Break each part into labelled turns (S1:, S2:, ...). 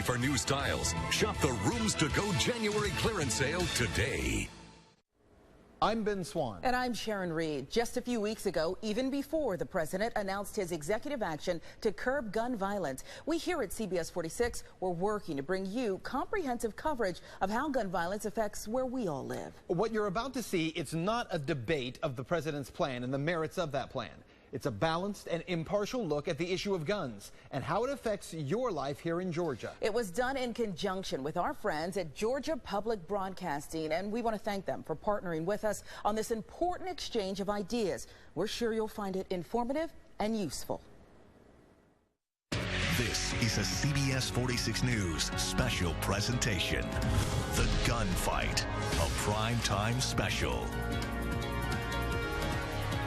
S1: for new styles. Shop the Rooms to Go January clearance sale today.
S2: I'm Ben Swan.
S3: And I'm Sharon Reed. Just a few weeks ago, even before the president announced his executive action to curb gun violence, we here at CBS 46 were working to bring you comprehensive coverage of how gun violence affects where we all live.
S2: What you're about to see, it's not a debate of the president's plan and the merits of that plan. It's a balanced and impartial look at the issue of guns and how it affects your life here in Georgia.
S3: It was done in conjunction with our friends at Georgia Public Broadcasting, and we want to thank them for partnering with us on this important exchange of ideas. We're sure you'll find it informative and useful.
S1: This is a CBS 46 News special presentation. The Gunfight, a primetime special.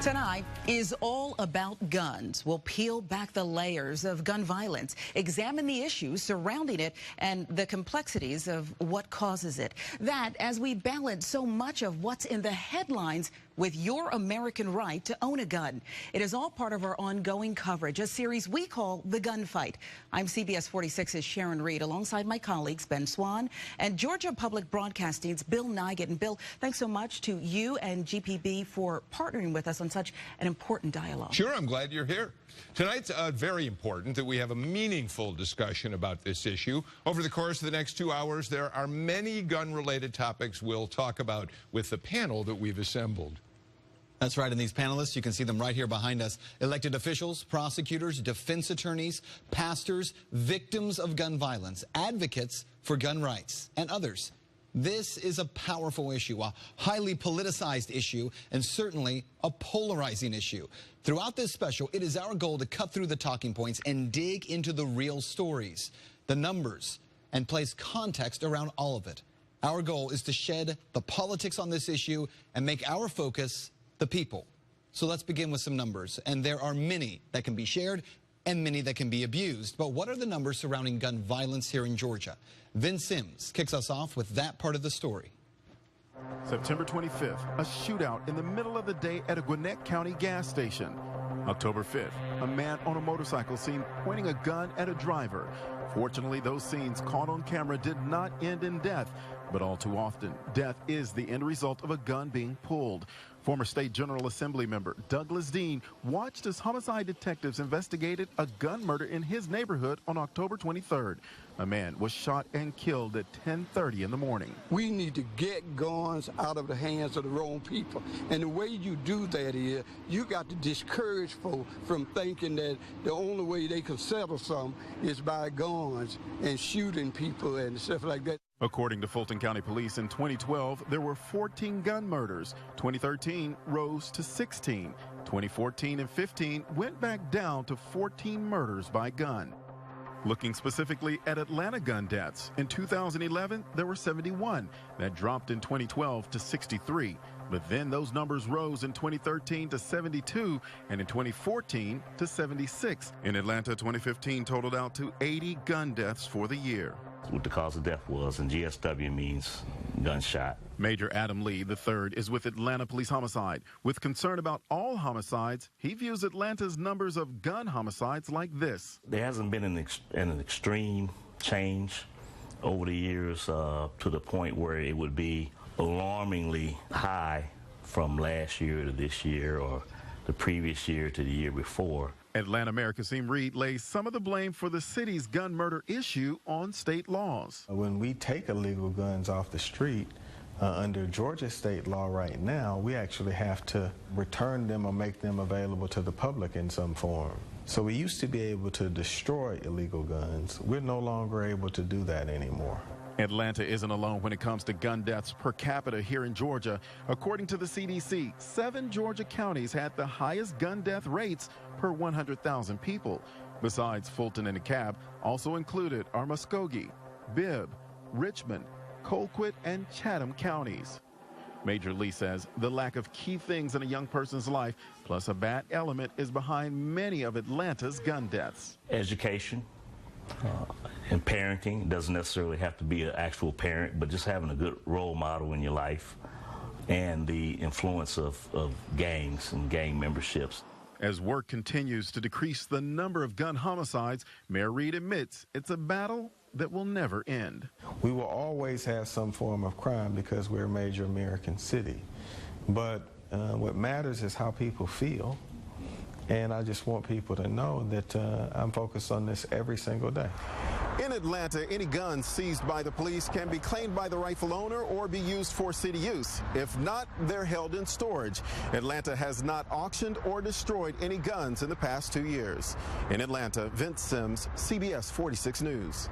S3: Tonight is all about guns. We'll peel back the layers of gun violence, examine the issues surrounding it, and the complexities of what causes it. That as we balance so much of what's in the headlines with your American right to own a gun. It is all part of our ongoing coverage, a series we call The Gunfight. I'm CBS 46's Sharon Reed, alongside my colleagues Ben Swan and Georgia Public Broadcasting's Bill Nigut. And Bill, thanks so much to you and GPB for partnering with us on such an important dialogue.
S4: Sure, I'm glad you're here. Tonight's very important that we have a meaningful discussion about this issue. Over the course of the next 2 hours, there are many gun-related topics we'll talk about with the panel that we've assembled.
S5: That's right, and these panelists, you can see them right here behind us. Elected officials, prosecutors, defense attorneys, pastors, victims of gun violence, advocates for gun rights, and others. This is a powerful issue, a highly politicized issue, and certainly a polarizing issue. Throughout this special, it is our goal to cut through the talking points and dig into the real stories, the numbers, and place context around all of it. Our goal is to shed the politics on this issue and make our focus the people. So let's begin with some numbers. And there are many that can be shared and many that can be abused. But what are the numbers surrounding gun violence here in Georgia? Vin Sims kicks us off with that part of the story.
S6: September 25th, a shootout in the middle of the day at a Gwinnett County gas station. October 5th, a man on a motorcycle seen pointing a gun at a driver. Fortunately, those scenes caught on camera did not end in death, but all too often, death is the end result of a gun being pulled. Former State General Assembly member Douglas Dean watched as homicide detectives investigated a gun murder in his neighborhood on October 23rd. A man was shot and killed at 10:30 in the morning.
S7: We need to get guns out of the hands of the wrong people. And the way you do that is you got to discourage folks from thinking that the only way they can settle something is by guns and shooting people and stuff like that.
S6: According to Fulton County Police, in 2012, there were 14 gun murders. 2013 rose to 16. 2014 and 15 went back down to 14 murders by gun. Looking specifically at Atlanta gun deaths, in 2011, there were 71. That dropped in 2012 to 63. But then those numbers rose in 2013 to 72 and in 2014 to 76. In Atlanta, 2015 totaled out to 80 gun deaths for the year.
S8: What the cause of death was, and GSW means gunshot.
S6: Major Adam Lee III is with Atlanta Police Homicide. With concern about all homicides, he views Atlanta's numbers of gun homicides like this.
S8: There hasn't been an extreme change over the years to the point where it would be alarmingly high from last year to this year or the previous year to the year before.
S6: Atlanta Mayor Kasim Reed lays some of the blame for the city's gun murder issue on state laws.
S9: When we take illegal guns off the street, under Georgia state law right now, we actually have to return them or make them available to the public in some form. So we used to be able to destroy illegal guns. We're no longer able to do that anymore.
S6: Atlanta isn't alone when it comes to gun deaths per capita here in Georgia. According to the CDC, 7 Georgia counties had the highest gun death rates per 100,000 people. Besides Fulton and DeKalb, also included are Muskogee, Bibb, Richmond, Colquitt, and Chatham counties. Major Lee says the lack of key things in a young person's life, plus a bad element, is behind many of Atlanta's gun deaths.
S8: Education. And parenting doesn't necessarily have to be an actual parent, but just having a good role model in your life, and the influence of gangs and gang memberships.
S6: As work continues to decrease the number of gun homicides, Mayor Reed admits it's a battle that will never end.
S9: We will always have some form of crime because we're a major American city. But what matters is how people feel. And I just want people to know that I'm focused on this every single day.
S6: In Atlanta, any guns seized by the police can be claimed by the rightful owner or be used for city use. If not, they're held in storage. Atlanta has not auctioned or destroyed any guns in the past 2 years. In Atlanta, Vince Sims, CBS 46 News.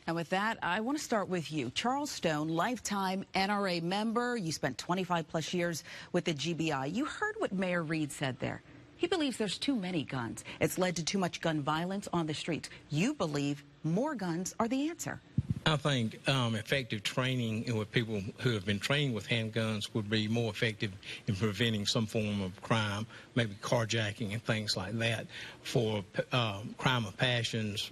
S3: And with that, I want to start with you. Charles Stone, lifetime NRA member. You spent 25 plus years with the GBI. You heard what Mayor Reed said there. He believes there's too many guns. It's led to too much gun violence on the streets. You believe more guns are the answer.
S10: I think effective training with people who have been trained with handguns would be more effective in preventing some form of crime, maybe carjacking and things like that. For crime of passions,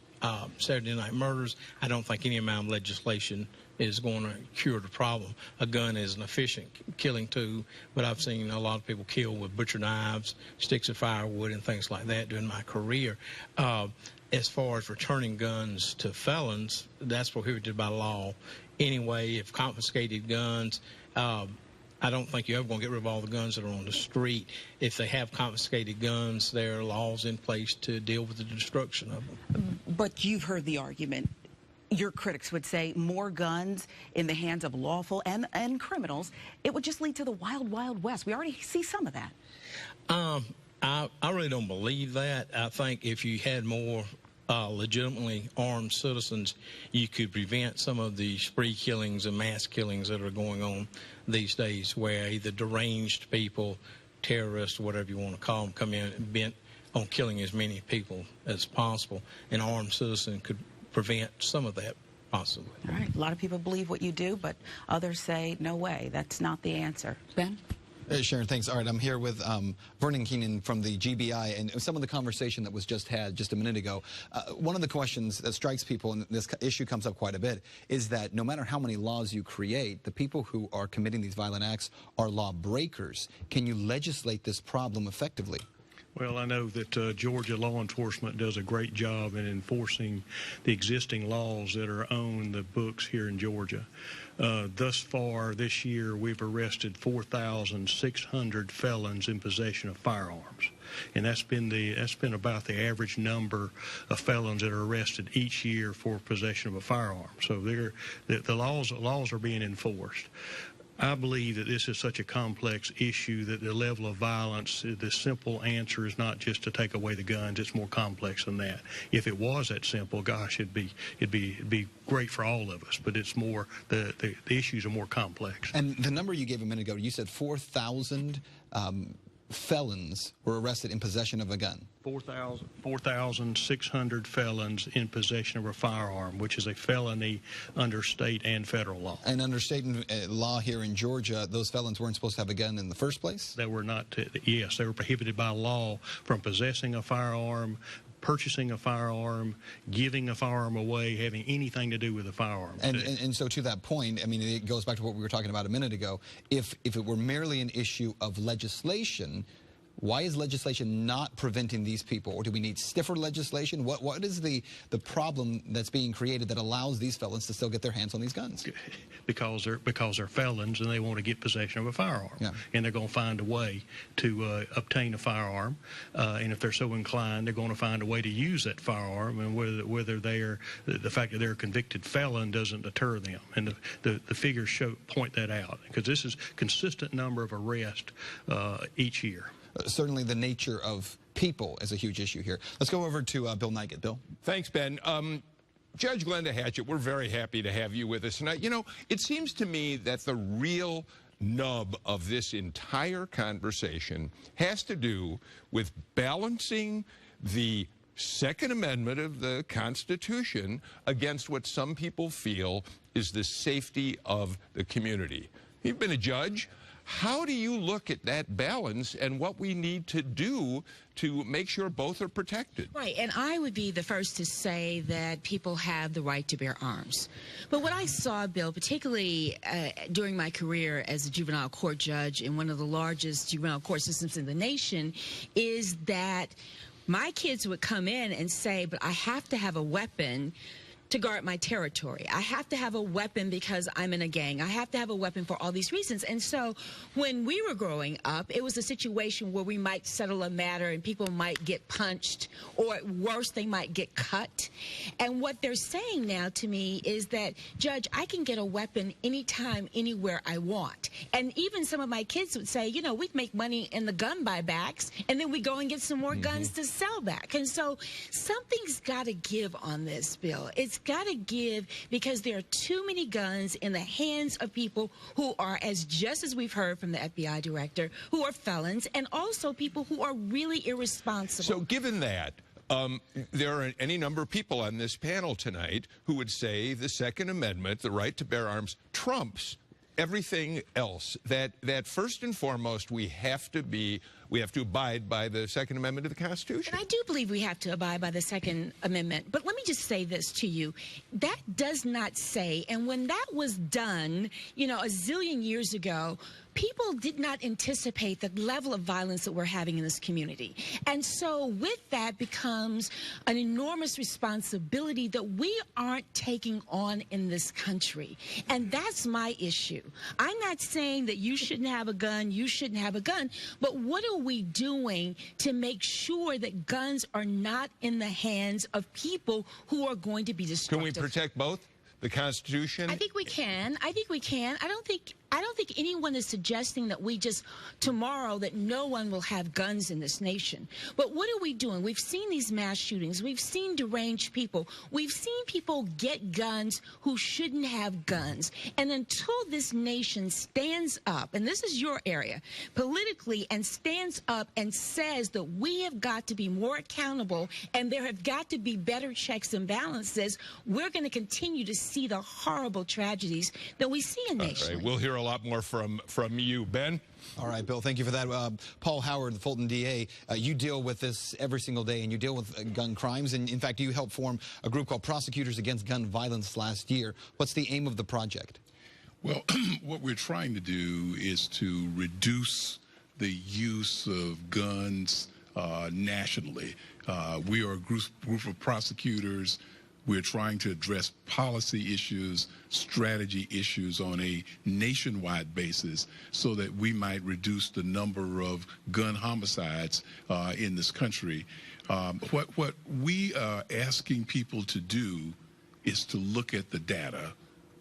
S10: Saturday night murders, I don't think any amount of legislation is going to cure the problem. A gun is an efficient killing tool, but I've seen a lot of people killed with butcher knives, sticks of firewood, and things like that during my career. As far as returning guns to felons, that's prohibited by law. Anyway, if confiscated guns, I don't think you're ever going to get rid of all the guns that are on the street. If they have confiscated guns, there are laws in place to deal with the destruction of them.
S3: But you've heard the argument. Your critics would say more guns in the hands of lawful and criminals, it would just lead to the wild, wild west. We already see some of that.
S10: I really don't believe that. I think if you had more legitimately armed citizens, you could prevent some of the spree killings and mass killings that are going on these days, where either deranged people, terrorists, whatever you want to call them, come in and bent on killing as many people as possible. An armed citizen could prevent some of that, possibly.
S3: All right. A lot of people believe what you do, but others say, no way, that's not the answer. Ben?
S5: Sharon, thanks. All right, I'm here with Vernon Keenan from the GBI, and some of the conversation that was just had just a minute ago. One of the questions that strikes people, and this issue comes up quite a bit, is that no matter how many laws you create, the people who are committing these violent acts are lawbreakers. Can you legislate this problem effectively?
S11: Well, I know that Georgia law enforcement does a great job in enforcing the existing laws that are on the books here in Georgia. Thus far this year, we've arrested 4,600 felons in possession of firearms, and that's been about the average number of felons that are arrested each year for possession of a firearm. So the laws are being enforced. I believe that this is such a complex issue that the level of violence, the simple answer is not just to take away the guns. It's more complex than that. If it was that simple, gosh, it'd be great for all of us. But it's more the issues are more complex.
S5: And the number you gave a minute ago, you said 4,000 felons were arrested in possession of a gun.
S11: 4,600 felons in possession of a firearm, which is a felony under state and federal law.
S5: And under state law here in Georgia, those felons weren't supposed to have a gun in the first place?
S11: They were not. Yes, they were prohibited by law from possessing a firearm, purchasing a firearm, giving a firearm away, having anything to do with a firearm.
S5: And so to that point, I mean, it goes back to what we were talking about a minute ago. If it were merely an issue of legislation, why is legislation not preventing these people? Or do we need stiffer legislation? What is the problem that's being created that allows these felons to still get their hands on these guns?
S11: Because they're felons and they want to get possession of a firearm. Yeah. And they're going to find a way to obtain a firearm. And if they're so inclined, they're going to find a way to use that firearm. And whether the fact that they're a convicted felon doesn't deter them. And the figures point that out. Because this is consistent number of arrests each year.
S5: Certainly the nature of people is a huge issue here. Let's go over to Bill Nigut. Bill?
S4: Thanks, Ben. Judge Glenda Hatchett, we're very happy to have you with us tonight. You know, it seems to me that the real nub of this entire conversation has to do with balancing the Second Amendment of the Constitution against what some people feel is the safety of the community. You've been a judge. How do you look at that balance and what we need to do to make sure both are protected?
S12: Right, and I would be the first to say that people have the right to bear arms. But what I saw, Bill, particularly during my career as a juvenile court judge in one of the largest juvenile court systems in the nation, is that my kids would come in and say, but I have to have a weapon to guard my territory. I have to have a weapon because I'm in a gang. I have to have a weapon for all these reasons. And so when we were growing up, it was a situation where we might settle a matter and people might get punched, or worse, they might get cut. And what they're saying now to me is that, Judge, I can get a weapon anytime, anywhere I want. And even some of my kids would say, you know, we'd make money in the gun buybacks, and then we go and get some more guns to sell back. And so something's got to give on this bill. It's got to give because there are too many guns in the hands of people who are, just as we've heard from the FBI director, who are felons, and also people who are really irresponsible.
S4: So given that, there are any number of people on this panel tonight who would say the Second Amendment, the right to bear arms, trumps everything else. That first and foremost, we have to abide by the Second Amendment of the Constitution.
S12: And I do believe we have to abide by the Second Amendment. But let me just say this to you. That does not say, and when that was done, you know, a zillion years ago, people did not anticipate the level of violence that we're having in this community. And so with that becomes an enormous responsibility that we aren't taking on in this country. And that's my issue. I'm not saying that you shouldn't have a gun, you shouldn't have a gun, but what are we doing to make sure that guns are not in the hands of people who are going to be destructive?
S4: Can we protect both? The Constitution?
S12: I think we can. I think we can. I don't think anyone is suggesting that we just tomorrow that no one will have guns in this nation. But what are we doing? We've seen these mass shootings. We've seen deranged people. We've seen people get guns who shouldn't have guns. And until this nation stands up, and this is your area, politically, and stands up and says that we have got to be more accountable and there have got to be better checks and balances, we're going to continue to see the horrible tragedies that we see in nations.
S4: All right, we'll hear a lot more from you. Ben?
S5: All right, Bill, thank you for that. Paul Howard, the Fulton DA, you deal with this every single day, and you deal with gun crimes. And in fact, you helped form a group called Prosecutors Against Gun Violence last year. What's the aim of the project?
S13: Well, what we're trying to do is to reduce the use of guns nationally. We are a group of prosecutors. We're trying to address policy issues, strategy issues on a nationwide basis so that we might reduce the number of gun homicides in this country. What we are asking people to do is to look at the data.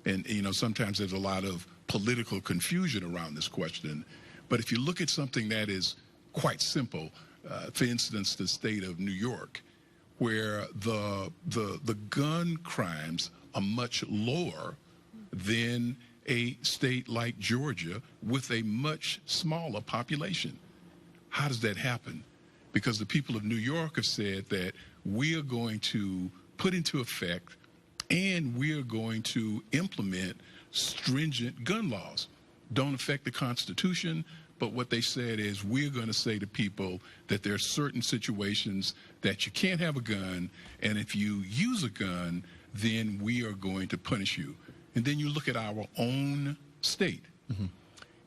S13: And, you know, sometimes there's a lot of political confusion around this question. But if you look at something that is quite simple, for instance, the state of New York, where the gun crimes are much lower than a state like Georgia with a much smaller population. How does that happen? Because the people of New York have said that we are going to put into effect and we are going to implement stringent gun laws. Don't affect the Constitution, but what they said is we're going to say to people that there are certain situations that you can't have a gun, and if you use a gun, then we are going to punish you. And then you look at our own state.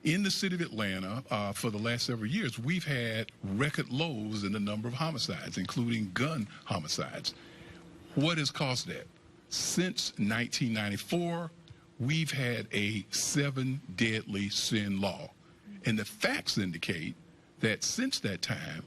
S13: In the city of Atlanta, for the last several years, we've had record lows in the number of homicides, including gun homicides. What has caused that? Since 1994, we've had a 7 deadly sin law. And the facts indicate that since that time,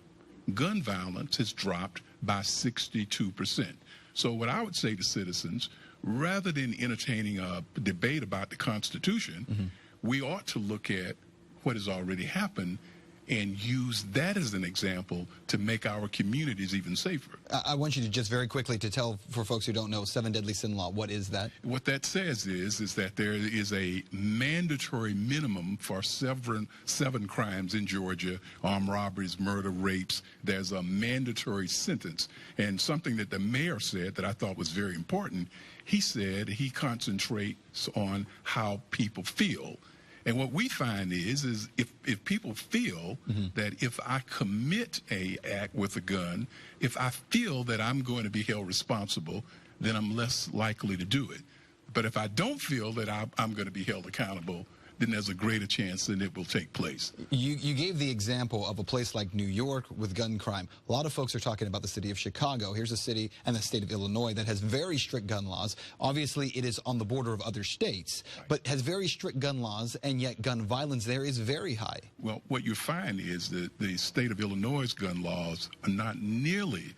S13: gun violence has dropped by 62%. So what I would say to citizens, rather than entertaining a debate about the Constitution, we ought to look at what has already happened and use that as an example to make our communities even safer.
S5: I want you to just very quickly to tell, for folks who don't know, 7 deadly sin law. What is that?
S13: What that says is that there is a mandatory minimum for seven crimes in Georgia: armed robberies, murder, rapes. There's a mandatory sentence. And something that the mayor said that I thought was very important, he said he concentrates on how people feel. And what we find is if people feel that if I commit a act with a gun, if I feel that I'm going to be held responsible, then I'm less likely to do it. But if I don't feel that I'm going to be held accountable, then there's a greater chance that it will take place.
S5: You gave the example of a place like New York with gun crime. A lot of folks are talking about the city of Chicago. Here's a city and the state of Illinois that has very strict gun laws. Obviously, it is on the border of other states, but has very strict gun laws, and yet gun violence there is very high.
S13: Well, what you find is that the state of Illinois' gun laws are not nearly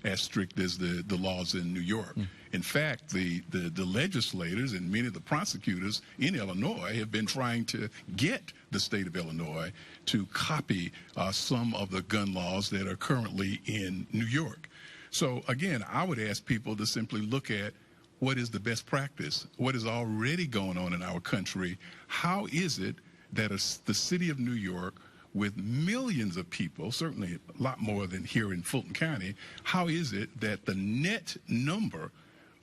S13: as strict as the laws in New York. In fact, the legislators and many of the prosecutors in Illinois have been trying to get the state of Illinois to copy some of the gun laws that are currently in New York. So again, I would ask people to simply look at what is the best practice, what is already going on in our country. How is it that the city of New York, with millions of people, certainly a lot more than here in Fulton County, how is it that the net number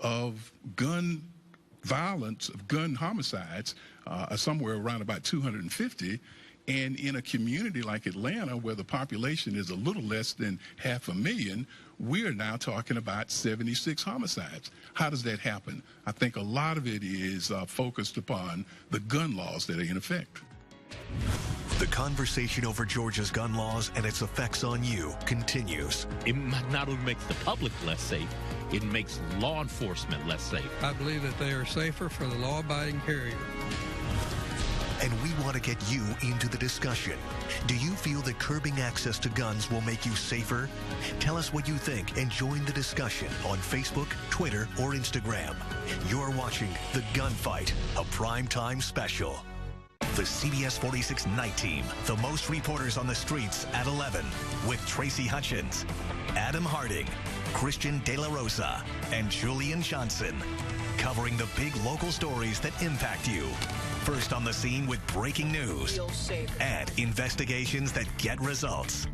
S13: of gun violence, of gun homicides, are somewhere around about 250, and in a community like Atlanta, where the population is a little less than 500,000, we are now talking about 76 homicides. How does that happen? I think a lot of it is focused upon the gun laws that are in effect.
S1: The conversation over Georgia's gun laws and its effects on you continues.
S14: It not only makes the public less safe, it makes law enforcement less safe.
S15: I believe that they are safer for the law-abiding carrier.
S1: And we want to get you into the discussion. Do you feel that curbing access to guns will make you safer? Tell us what you think and join the discussion on Facebook, Twitter, or Instagram. You're watching The Gunfight, a primetime special. The CBS 46 Night Team, the most reporters on the streets at 11, with Tracy Hutchins, Adam Harding, Christian De La Rosa, and Julian Johnson, covering the big local stories that impact you. First on the scene with breaking news and investigations that get results.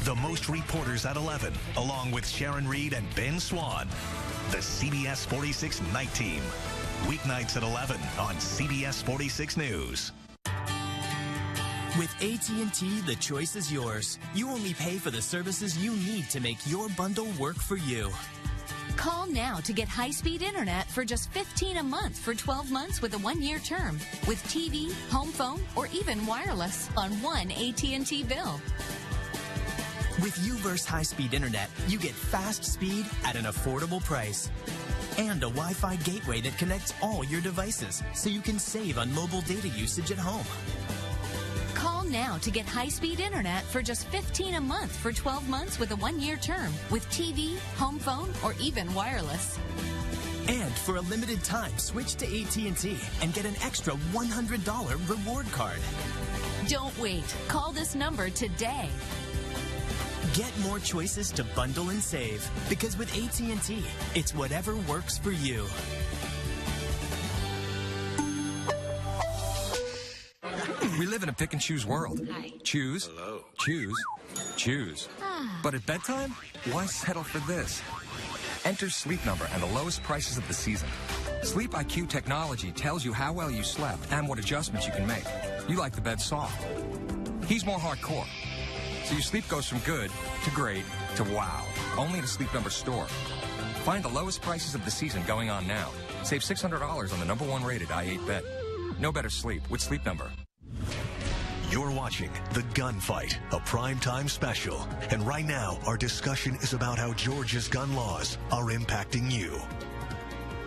S1: The most reporters at 11, along with Sharon Reed and Ben Swan. The CBS 46 Night Team, weeknights at 11 on CBS 46 News.
S16: With AT&T, the choice is yours. You only pay for the services you need to make your bundle work for you.
S17: Call now to get high-speed internet for just $15 a month for 12 months with a 1-year term, with TV, home phone, or even wireless on one AT&T bill.
S16: With U-verse high-speed internet, you get fast speed at an affordable price. And a Wi-Fi gateway that connects all your devices, so you can save on mobile data usage at home.
S17: Call now to get high-speed internet for just $15 a month for 12 months with a 1-year term, with TV, home phone, or even wireless.
S16: And for a limited time, switch to AT&T and get an extra $100 reward card.
S17: Don't wait. Call this number today.
S16: Get more choices to bundle and save, because with AT&T, it's whatever works for you.
S18: We live in a pick and choose world. Choose, choose, choose. But at bedtime, why settle for this? Enter Sleep Number and the lowest prices of the season. Sleep IQ technology tells you how well you slept and what adjustments you can make. You like the bed soft. He's more hardcore. So your sleep goes from good to great to wow. Only at a Sleep Number store. Find the lowest prices of the season going on now. Save $600 on the #1 rated i8 bed. No better sleep with Sleep Number.
S1: You're watching The Gunfight, a primetime special. And right now, our discussion is about how Georgia's gun laws are impacting you.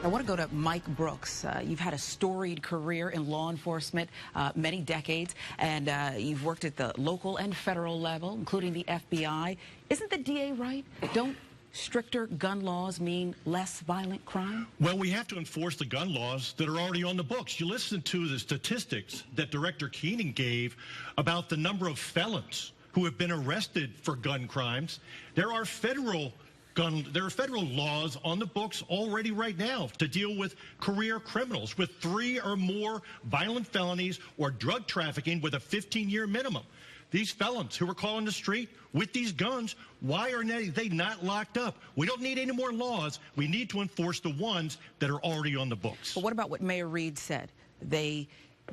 S3: I want to go to Mike Brooks. You've had a storied career in law enforcement, many decades, and you've worked at the local and federal level, including the FBI. Isn't the DA right? Don't stricter gun laws mean less violent crime?
S19: Well, we have to enforce the gun laws that are already on the books. You listen to the statistics that Director Keenan gave about the number of felons who have been arrested for gun crimes. There are federal laws on the books already right now to deal with career criminals with 3 or more violent felonies or drug trafficking with a 15-year minimum. These felons who are caught on the street with these guns, why are they not locked up? We don't need any more laws. We need to enforce the ones that are already on the books.
S3: But what about what Mayor Reed said? They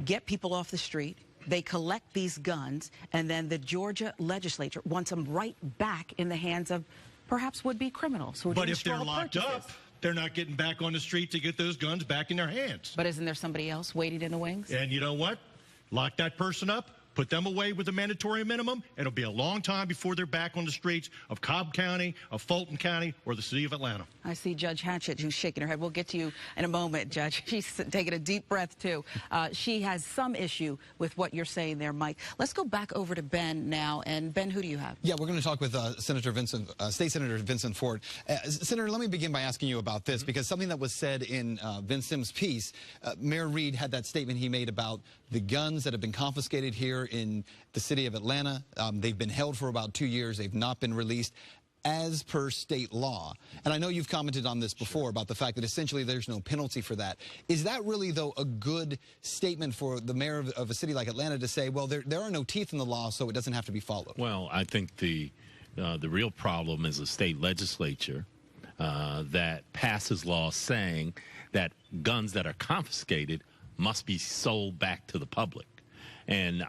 S3: get people off the street, they collect these guns, and then the Georgia legislature wants them right back in the hands of perhaps would-be criminals who are doing
S19: But if they're locked up, they're not getting back on the street to get those guns back in their hands.
S3: But isn't there somebody else waiting in the wings?
S19: And you know what? lock that person up, put them away with a mandatory minimum, and it'll be a long time before they're back on the streets of Cobb County, of Fulton County, or the city of Atlanta.
S3: I see Judge Hatchett, who's shaking her head. We'll get to you in a moment, Judge. She's taking a deep breath, too. She has some issue with what you're saying there, Mike. Let's go back over to Ben now. And, Ben, who do you have?
S5: Yeah, we're going to talk with State Senator Vincent Ford. Senator, let me begin by asking you about this, because something that was said in Vince Sims' piece, Mayor Reed had that statement he made about the guns that have been confiscated here in the city of Atlanta. They've been held for about 2 years. They've not been released as per state law. And I know you've commented on this before about the fact that essentially there's no penalty for that. Is that really, though, a good statement for the mayor of a city like Atlanta to say, well, there are no teeth in the law, so it doesn't have to be followed?
S14: Well, I think the real problem is a state legislature that passes laws saying that guns that are confiscated must be sold back to the public. And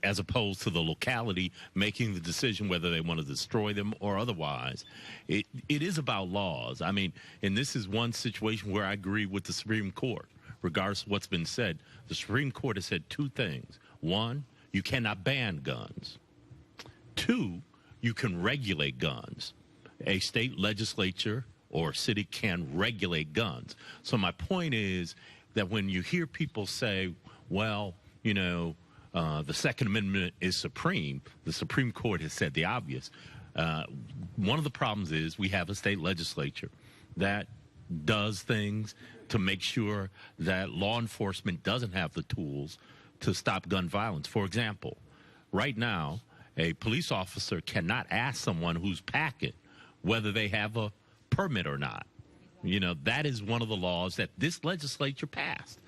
S14: as opposed to the locality making the decision whether they want to destroy them or otherwise, it is about laws. I mean, and this is one situation where I agree with the Supreme Court. Regardless of what's been said, the Supreme Court has said two things. One, you cannot ban guns. Two, you can regulate guns. A state legislature or city can regulate guns. So my point is that when you hear people say, well, you know, the Second Amendment is supreme, the Supreme Court has said the obvious. One of the problems is we have a state legislature that does things to make sure that law enforcement doesn't have the tools to stop gun violence. For example, right now, a police officer cannot ask someone who's packing whether they have a permit or not. You know, that is one of the laws that this legislature passed.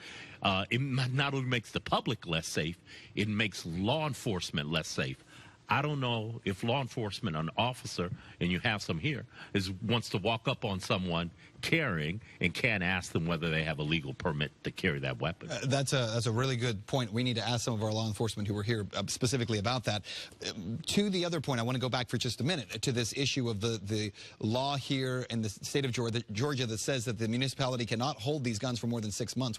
S14: It not only makes the public less safe, it makes law enforcement less safe. I don't know if law enforcement, an officer, and you have some here, wants to walk up on someone carrying and can't ask them whether they have a legal permit to carry that weapon.
S5: That's a really good point. We need to ask some of our law enforcement who were here specifically about that. To the other point, I want to go back for just a minute to this issue of the law here in the state of Georgia that says that the municipality cannot hold these guns for more than 6 months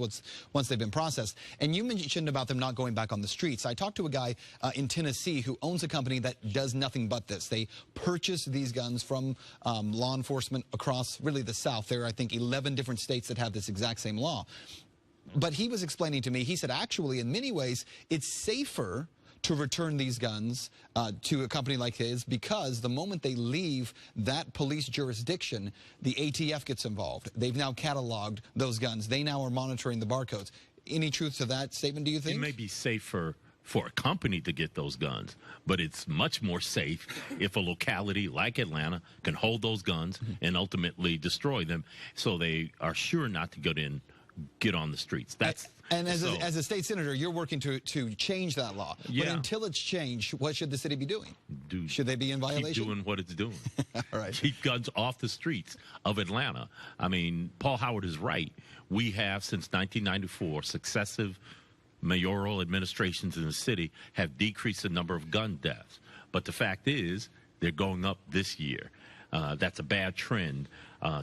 S5: once they've been processed. And you mentioned about them not going back on the streets. I talked to a guy in Tennessee who owns a company that does nothing but this. They purchase these guns from law enforcement across really the South. There are, I think, 11 different states that have this exact same law. But he was explaining to me, he said, actually, in many ways, it's safer to return these guns to a company like his because the moment they leave that police jurisdiction, the ATF gets involved. They've now cataloged those guns. They now are monitoring the barcodes. Any truth to that statement, do you think?
S14: It may be safer for a company to get those guns, but it's much more safe if a locality like Atlanta can hold those guns and ultimately destroy them so they are sure not to get on the streets.
S5: And as a state senator, you're working to change that law.
S14: Yeah.
S5: But until it's changed, what should the city be doing? Should they be in violation?
S14: Keep doing what it's doing.
S5: All right.
S14: Keep guns off the streets of Atlanta. I mean, Paul Howard is right. We have, since 1994, successive mayoral administrations in the city have decreased the number of gun deaths. But the fact is, they're going up this year. That's a bad trend.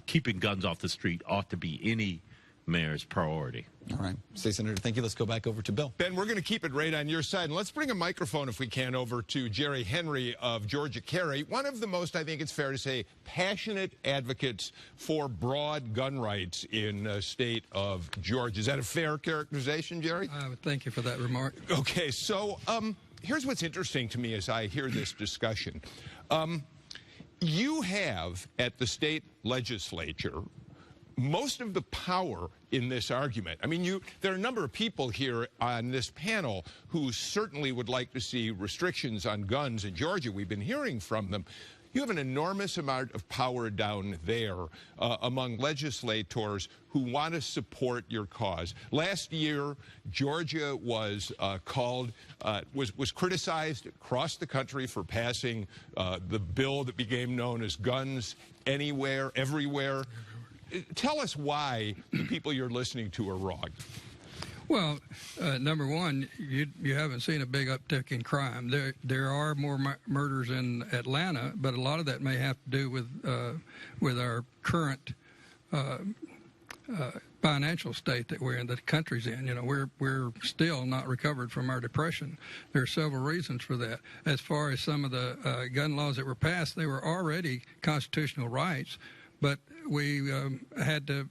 S14: Keeping guns off the street ought to be any mayor's priority.
S5: All right. State Senator, thank you. Let's go back over to Bill.
S4: Ben, we're going to keep it right on your side. And let's bring a microphone, if we can, over to Jerry Henry of Georgia Carry, one of the most, I think it's fair to say, passionate advocates for broad gun rights in the state of Georgia. Is that a fair characterization, Jerry?
S15: Thank you for that remark.
S4: Okay, so here's what's interesting to me as I hear this discussion. You have, at the state legislature, most of the power in this argument. I mean, there are a number of people here on this panel who certainly would like to see restrictions on guns in Georgia. We've been hearing from them. You have an enormous amount of power down there among legislators who want to support your cause. Last year, Georgia was was criticized across the country for passing the bill that became known as Guns Anywhere, Everywhere. Tell us why the people you're listening to are wrong.
S15: Well, number one, you haven't seen a big uptick in crime. There are more murders in Atlanta, but a lot of that may have to do with our current financial state that we're in, that the country's in. You know, we're still not recovered from our depression. There are several reasons for that. As far as some of the gun laws that were passed, they were already constitutional rights, but we had to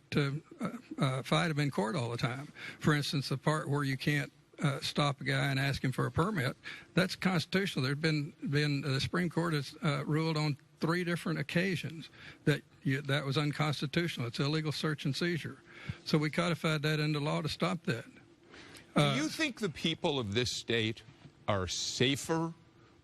S15: fight them in court all the time. For instance, the part where you can't stop a guy and ask him for a permit, that's constitutional. There's been the Supreme Court has ruled on 3 different occasions that that was unconstitutional. It's illegal search and seizure. So we codified that into law to stop that.
S4: Do you think the people of this state are safer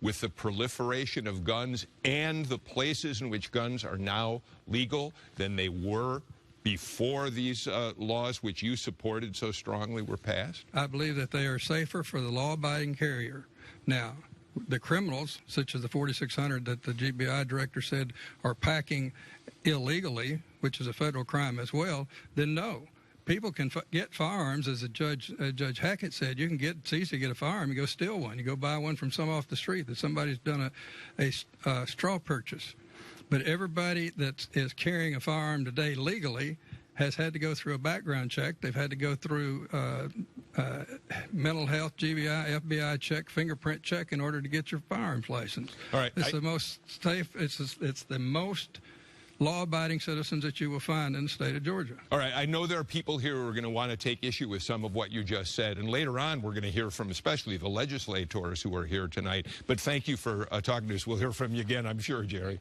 S4: with the proliferation of guns and the places in which guns are now legal than they were before these laws, which you supported so strongly, were passed?
S15: I believe that they are safer for the law-abiding carrier. Now, the criminals, such as the 4,600 that the GBI director said are packing illegally, which is a federal crime as well, then no. People can get firearms, as Judge Hackett said. You can get, it's easy to get a firearm. You go steal one. You go buy one from some off the street that somebody's done a straw purchase. But everybody that is carrying a firearm today legally has had to go through a background check. They've had to go through mental health, GBI, FBI check, fingerprint check in order to get your firearms license.
S4: All right,
S15: it's the most safe. It's the most law-abiding citizens that you will find in the state of Georgia.
S4: All right, I know there are people here who are going to want to take issue with some of what you just said, and later on we're going to hear from especially the legislators who are here tonight. But thank you for talking to us. We'll hear from you again, I'm sure, Jerry.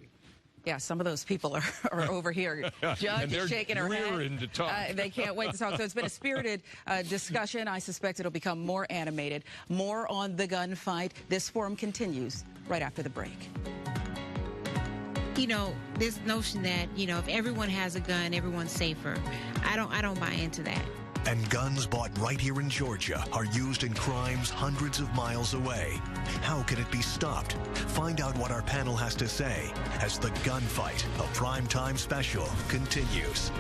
S3: Yeah, some of those people are over here. Judge is shaking her head.
S4: To talk.
S3: They can't wait to talk. So it's been a spirited discussion. I suspect it'll become more animated. More on the gunfight. This forum continues right after the break.
S20: You know, this notion that, you know, if everyone has a gun, everyone's safer. I don't buy into that.
S1: And guns bought right here in Georgia are used in crimes hundreds of miles away. How can it be stopped? Find out what our panel has to say as the gunfight, a primetime special, continues.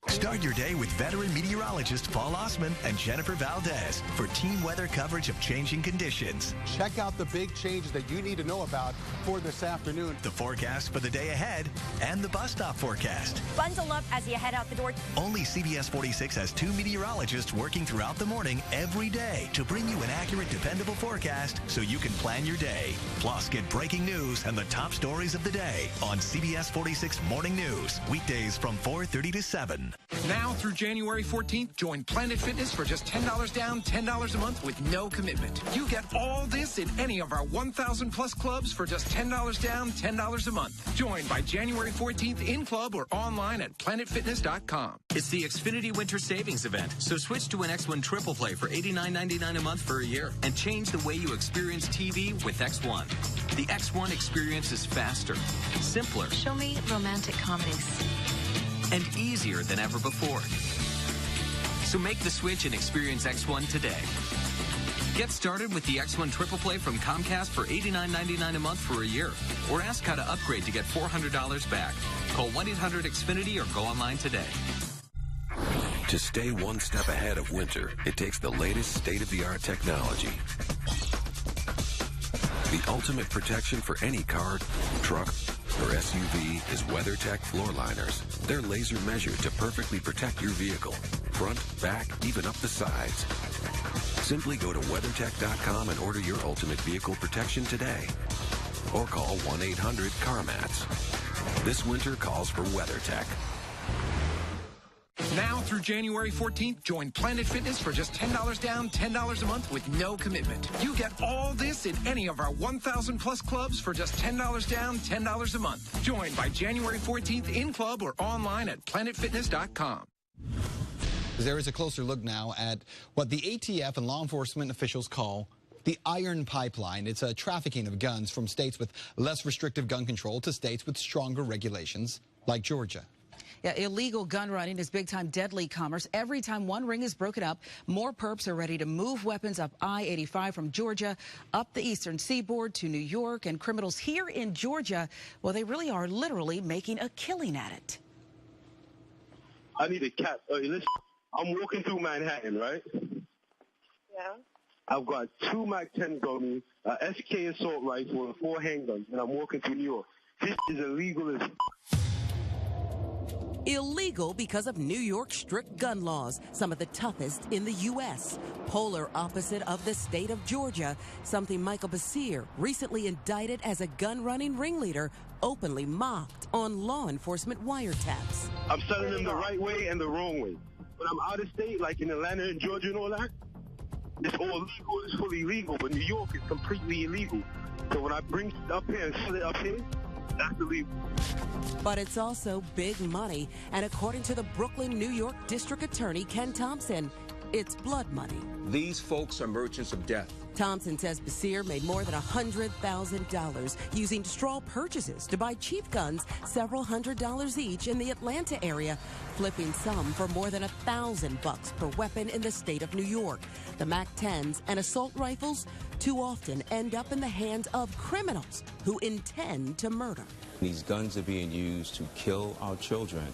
S1: Start your day with veteran meteorologist Paul Osman and Jennifer Valdez for team weather coverage of changing conditions.
S21: Check out the big changes that you need to know about for this afternoon.
S1: The forecast for the day ahead and the bus stop forecast.
S22: Bundle up as you head out the door.
S1: Only CBS 46 has 2 meteorologists working throughout the morning every day to bring you an accurate, dependable forecast so you can plan your day. Plus, get breaking news and the top stories of the day on CBS 46 Morning News. Weekdays from 4:30 to 7.
S23: Now through January 14th, join Planet Fitness for just $10 down, $10 a month with no commitment. You get all this in any of our 1,000 plus clubs for just $10 down, $10 a month. Join by January 14th in club or online at planetfitness.com.
S24: It's the Xfinity Winter Savings Event, so switch to an X1 Triple Play for $89.99 a month for a year and change the way you experience TV with X1. The X1 experience is faster, simpler.
S22: Show me romantic comedies.
S24: And easier than ever before. So make the switch and experience X1 today. Get started with the X1 Triple Play from Comcast for $89.99 a month for a year. Or ask how to upgrade to get $400 back. Call 1-800-XFINITY or go online today.
S25: To stay one step ahead of winter, it takes the latest state-of-the-art technology. The ultimate protection for any car, truck, or SUV is WeatherTech floor liners. They're laser measured to perfectly protect your vehicle, front, back, even up the sides. Simply go to WeatherTech.com and order your ultimate vehicle protection today. Or call 1-800-CarMats. This winter calls for WeatherTech.
S23: Now through January 14th, join Planet Fitness for just $10 down, $10 a month with no commitment. You get all this in any of our 1,000 plus clubs for just $10 down, $10 a month. Join by January 14th in club or online at planetfitness.com.
S5: There is a closer look now at what the ATF and law enforcement officials call the iron pipeline. It's a trafficking of guns from states with less restrictive gun control to states with stronger regulations like Georgia.
S3: Yeah, illegal gun running is big-time deadly commerce. Every time one ring is broken up, more perps are ready to move weapons up I-85 from Georgia up the eastern seaboard to New York. And criminals here in Georgia, well, they really are literally making a killing at it.
S2: I need a cat. Listen, I'm walking through Manhattan, right?
S6: Yeah.
S2: I've got 2 Mac-10s on me, a SK assault rifle, and 4 handguns, and I'm walking through New York. This is illegal as
S7: Illegal because of New York's strict gun laws, some of the toughest in the U.S. Polar opposite of the state of Georgia, something Michael Basir, recently indicted as a gun-running ringleader, openly mocked on law enforcement wiretaps.
S2: I'm selling them the right way and the wrong way. When I'm out of state, like in Atlanta and Georgia and all that, it's all legal, it's fully legal, but New York is completely illegal. So when I bring it up here and sell it up here, that's illegal.
S7: But it's also big money, and according to the Brooklyn, New York District Attorney Ken Thompson, it's blood money.
S8: These folks are merchants of death.
S7: Thompson says Basir made more than $100,000 using straw purchases to buy cheap guns, several $100s each in the Atlanta area, flipping some for more than $1,000 per weapon in the state of New York. The Mac-10s and assault rifles too often end up in the hands of criminals who intend to murder.
S8: These guns are being used to kill our children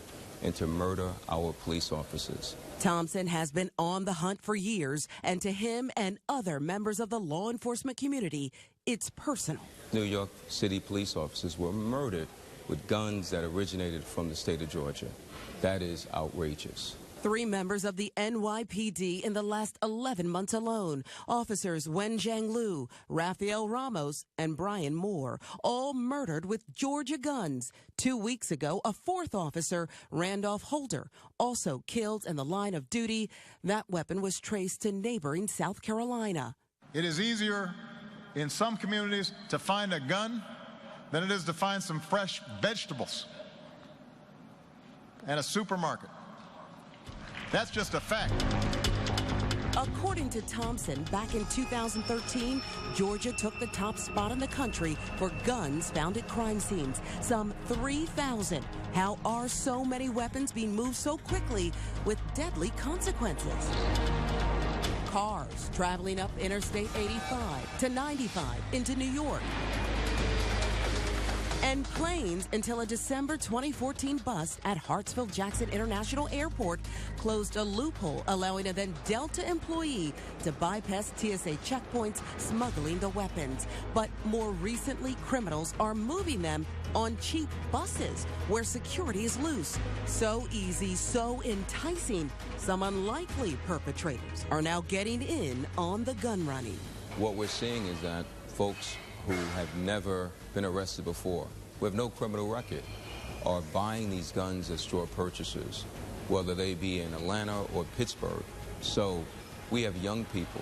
S8: and to murder our police officers.
S7: Thompson has been on the hunt for years, and to him and other members of the law enforcement community, it's personal.
S8: New York City police officers were murdered with guns that originated from the state of Georgia. That is outrageous.
S7: 3 members of the NYPD in the last 11 months alone. Officers Wenjiang Liu, Rafael Ramos, and Brian Moore, all murdered with Georgia guns. 2 weeks ago, a 4th officer, Randolph Holder, also killed in the line of duty. That weapon was traced to neighboring South Carolina.
S9: It is easier in some communities to find a gun than it is to find some fresh vegetables and a supermarket. That's just a fact.
S7: According to Thompson, back in 2013, Georgia took the top spot in the country for guns found at crime scenes, some 3,000. How are so many weapons being moved so quickly with deadly consequences? Cars traveling up Interstate 85 to 95 into New York. And planes until a December 2014 bust at Hartsfield-Jackson International Airport closed a loophole allowing a then Delta employee to bypass TSA checkpoints, smuggling the weapons. But more recently, criminals are moving them on cheap buses where security is loose. So easy, so enticing, some unlikely perpetrators are now getting in on the gun running.
S8: What we're seeing is that folks who have never been arrested before, who have no criminal record, are buying these guns as straw purchasers, whether they be in Atlanta or Pittsburgh. So we have young people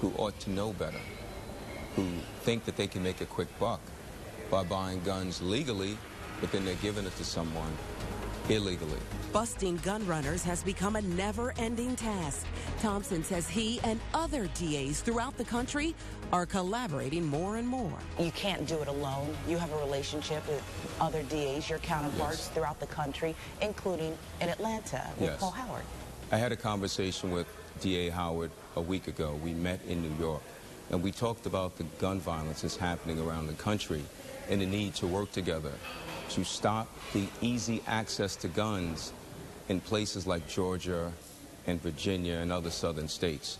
S8: who ought to know better, who think that they can make a quick buck by buying guns legally, but then they're giving it to someone illegally.
S7: Busting gun runners has become a never-ending task. Thompson says he and other DAs throughout the country are collaborating more and more.
S26: You can't do it alone. You have a relationship with other DAs, your counterparts throughout the country, including in Atlanta with Paul Howard.
S8: I had a conversation with DA Howard a week ago. We met in New York, and we talked about the gun violence that's happening around the country and the need to work together to stop the easy access to guns in places like Georgia and Virginia and other southern states.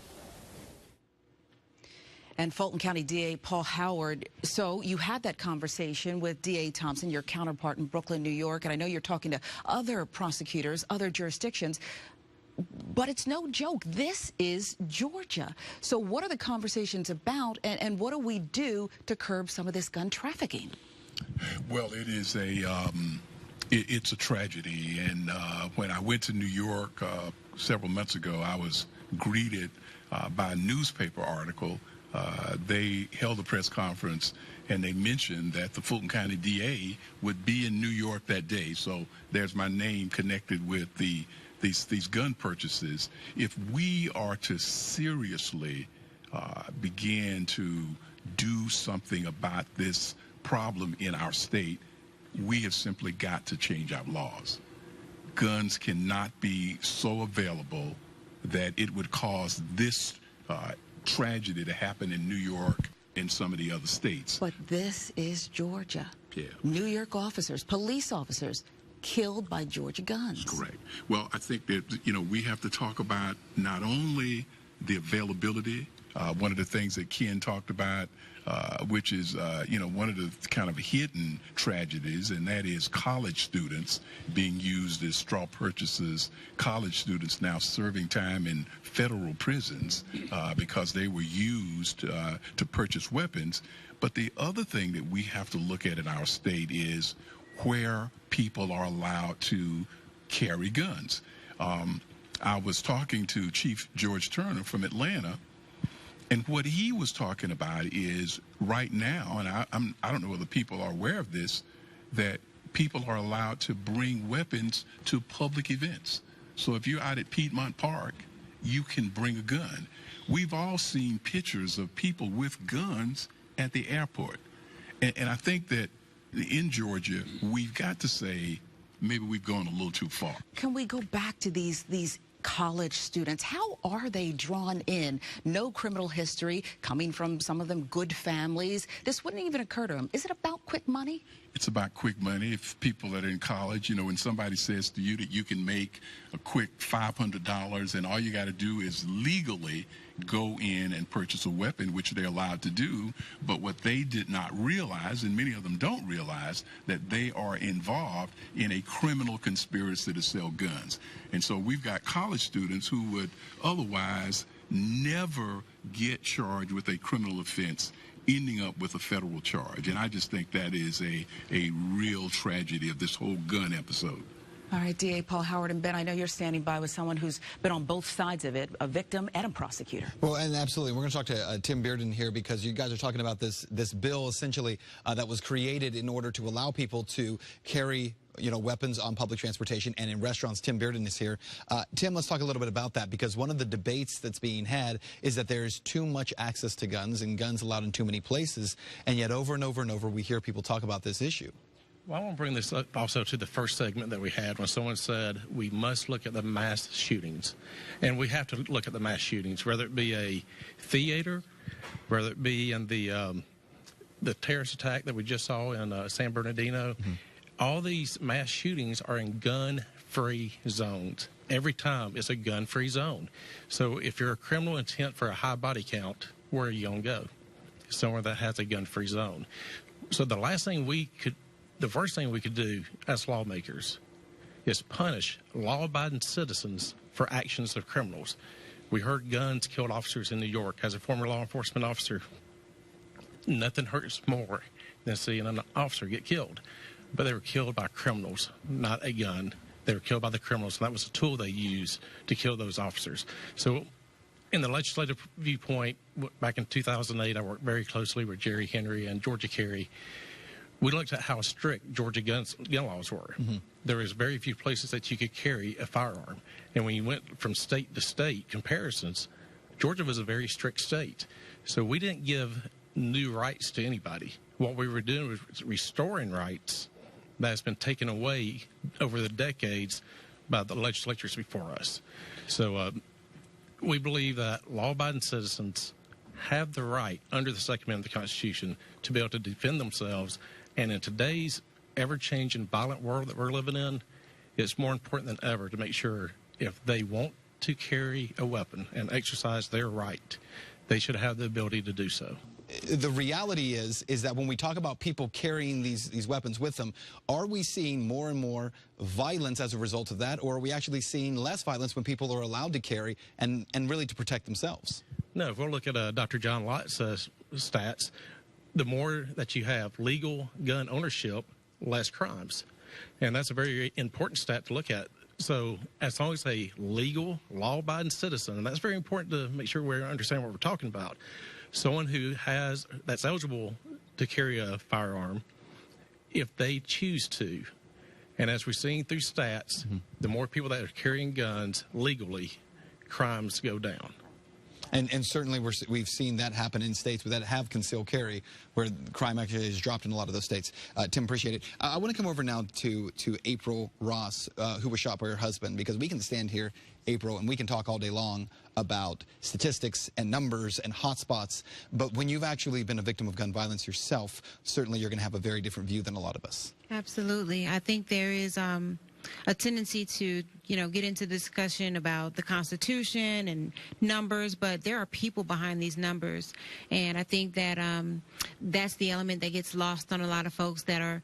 S3: And Fulton County DA Paul Howard, so you had that conversation with DA Thompson, your counterpart in Brooklyn, New York, and I know you're talking to other prosecutors, other jurisdictions, but it's no joke. This is Georgia. So what are the conversations about, and what do we do to curb some of this gun trafficking?
S13: Well, it is it's a tragedy, and when I went to New York several months ago, I was greeted by a newspaper article. They held a press conference, and they mentioned that the Fulton County DA would be in New York that day. So there's my name connected with these gun purchases. If we are to seriously begin to do something about this problem in our state, we have simply got to change our laws. guns cannot be so available that it would cause this tragedy to happen in New York and some of the other states.
S3: But this is Georgia.
S13: Yeah.
S3: New York officers, police officers, killed by Georgia guns.
S13: Correct. Well, I think that, we have to talk about not only the availability, one of the things that Ken talked about, which is, one of the kind of hidden tragedies, and that is college students being used as straw purchasers, college students now serving time in federal prisons because they were used to purchase weapons. But the other thing that we have to look at in our state is where people are allowed to carry guns. I was talking to Chief George Turner from Atlanta, and what he was talking about is right now, and I don't know whether people are aware of this, that people are allowed to bring weapons to public events. So if you're out at Piedmont Park, you can bring a gun. We've all seen pictures of people with guns at the airport. And I think that in Georgia, we've got to say maybe we've gone a little too far.
S3: Can we go back to these college students? How are they drawn in? No criminal history, coming from some of them good families. This wouldn't even occur to them. Is it about quick money?
S13: It's about quick money. If people that are in college, when somebody says to you that you can make a quick $500 and all you got to do is legally go in and purchase a weapon, which they're allowed to do, but what they did not realize, and many of them don't realize, that they are involved in a criminal conspiracy to sell guns. And so we've got college students who would otherwise never get charged with a criminal offense ending up with a federal charge. And I just think that is a real tragedy of this whole gun episode.
S3: All right, DA Paul Howard and Ben, I know you're standing by with someone who's been on both sides of it, a victim and a prosecutor.
S5: Well, and absolutely. We're going to talk to Tim Bearden here because you guys are talking about this bill essentially that was created in order to allow people to carry weapons on public transportation and in restaurants. Tim Bearden is here. Tim, let's talk a little bit about that, because one of the debates that's being had is that there's too much access to guns and guns allowed in too many places, and yet over and over and over we hear people talk about this issue.
S10: Well, I want to bring this up also to the first segment that we had when someone said we must look at the mass shootings. And we have to look at the mass shootings, whether it be a theater, whether it be in the terrorist attack that we just saw in San Bernardino. Mm-hmm. All these mass shootings are in gun-free zones. Every time it's a gun-free zone. So if you're a criminal intent for a high body count, where are you going to go? Somewhere that has a gun-free zone. So the worst thing we could do as lawmakers is punish law-abiding citizens for actions of criminals. We heard guns killed officers in New York. As a former law enforcement officer, nothing hurts more than seeing an officer get killed. But they were killed by criminals, not a gun. They were killed by the criminals, and that was the tool they used to kill those officers. So in the legislative viewpoint, back in 2008, I worked very closely with Jerry Henry and Georgia Carey. We looked at how strict Georgia gun laws were. Mm-hmm. There was very few places that you could carry a firearm. And when you went from state to state comparisons, Georgia was a very strict state. So we didn't give new rights to anybody. What we were doing was restoring rights that has been taken away over the decades by the legislatures before us. So we believe that law-abiding citizens have the right under the Second Amendment of the Constitution to be able to defend themselves. And in today's ever-changing violent world that we're living in, it's more important than ever to make sure if they want to carry a weapon and exercise their right, they should have the ability to do so.
S5: The reality is that when we talk about people carrying these weapons with them, are we seeing more and more violence as a result of that, or are we actually seeing less violence when people are allowed to carry and really to protect themselves?
S10: No, if we'll look at Dr. John Lott's stats, the more that you have legal gun ownership, less crimes. And that's a very important stat to look at. So as long as a legal, law-abiding citizen, and that's very important to make sure we understand what we're talking about, someone that's eligible to carry a firearm, if they choose to, and as we're seeing through stats, mm-hmm. the more people that are carrying guns legally, crimes go down.
S5: And certainly we've seen that happen in states that have concealed carry, where crime actually has dropped in a lot of those states. Tim, appreciate it. I want to come over now to April Ross, who was shot by her husband, because we can stand here, April, and we can talk all day long about statistics and numbers and hotspots, but when you've actually been a victim of gun violence yourself, certainly you're going to have a very different view than a lot of us.
S20: Absolutely. I think there is a tendency to, get into discussion about the Constitution and numbers, but there are people behind these numbers. And I think that that's the element that gets lost on a lot of folks that are,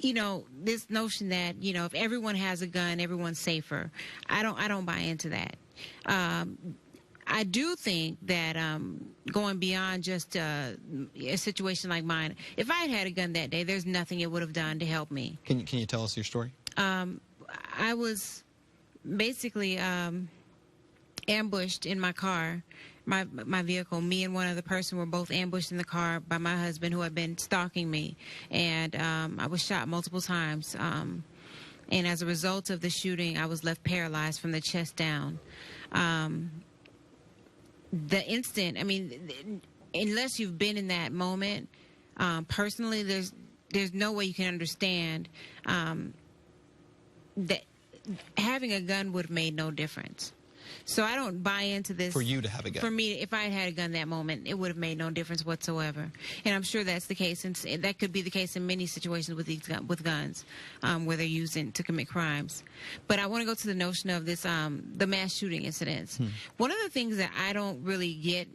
S20: this notion that, if everyone has a gun, everyone's safer. I don't buy into that. I do think that going beyond just a situation like mine, if I had had a gun that day, there's nothing it would have done to help me.
S5: Can you tell us your story?
S20: I was basically ambushed in my car, my vehicle. Me and one other person were both ambushed in the car by my husband, who had been stalking me, and I was shot multiple times. And as a result of the shooting, I was left paralyzed from the chest down. The instant, unless you've been in that moment, personally, there's no way you can understand that having a gun would have made no difference. So I don't buy into this.
S5: For you to have a gun.
S20: For me, if I had a gun that moment, it would have made no difference whatsoever. And I'm sure that's the case, and that could be the case in many situations with guns, where they're used to commit crimes. But I want to go to the notion of this, the mass shooting incidents. One of the things that I don't really get,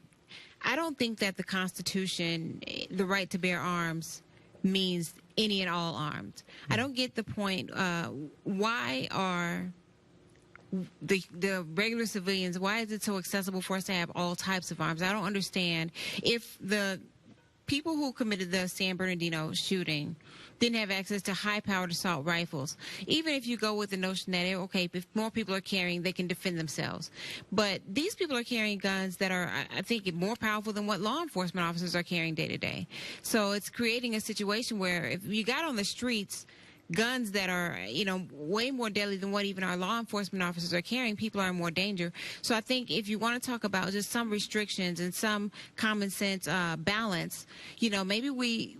S20: I don't think that the Constitution, the right to bear arms, means any and all armed. I don't get the point. Why are the regular civilians, why is it so accessible for us to have all types of arms? I don't understand. If the people who committed the San Bernardino shooting didn't have access to high-powered assault rifles, even if you go with the notion that, okay, if more people are carrying, they can defend themselves. But these people are carrying guns that are, I think, more powerful than what law enforcement officers are carrying day to day. So it's creating a situation where if you got on the streets guns that are, way more deadly than what even our law enforcement officers are carrying, people are in more danger. So I think if you want to talk about just some restrictions and some common sense balance, maybe we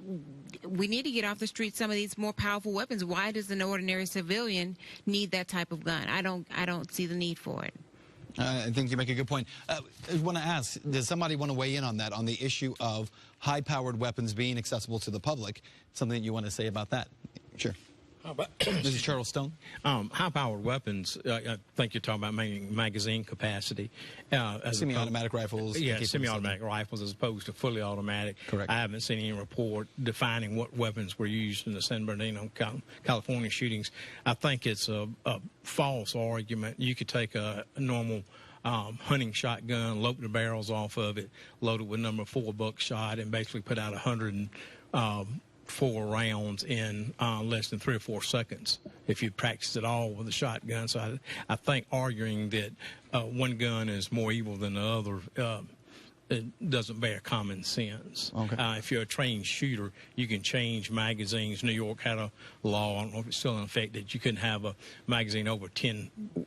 S20: need to get off the street some of these more powerful weapons. Why does an ordinary civilian need that type of gun? I don't see the need for it.
S5: I think you make a good point. I want to ask, does somebody want to weigh in on that, on the issue of high-powered weapons being accessible to the public? Something you want to say about that? Sure. This is Charles Stone.
S11: High-powered weapons, I think you're talking about magazine capacity.
S5: Semi-automatic rifles.
S11: Yeah, semi-automatic rifles as opposed to fully automatic.
S5: Correct.
S11: I haven't seen any report defining what weapons were used in the San Bernardino, California shootings. I think it's a false argument. You could take a normal hunting shotgun, load the barrels off of it, load it with number 4 buckshot, and basically put out 104 rounds in less than 3 or 4 seconds if you practice it all with a shotgun. So I think arguing that one gun is more evil than the other, it doesn't bear common sense.
S5: Okay.
S11: If you're a trained shooter, you can change magazines. New York had a law, I don't know if it's still in effect, that you couldn't have a magazine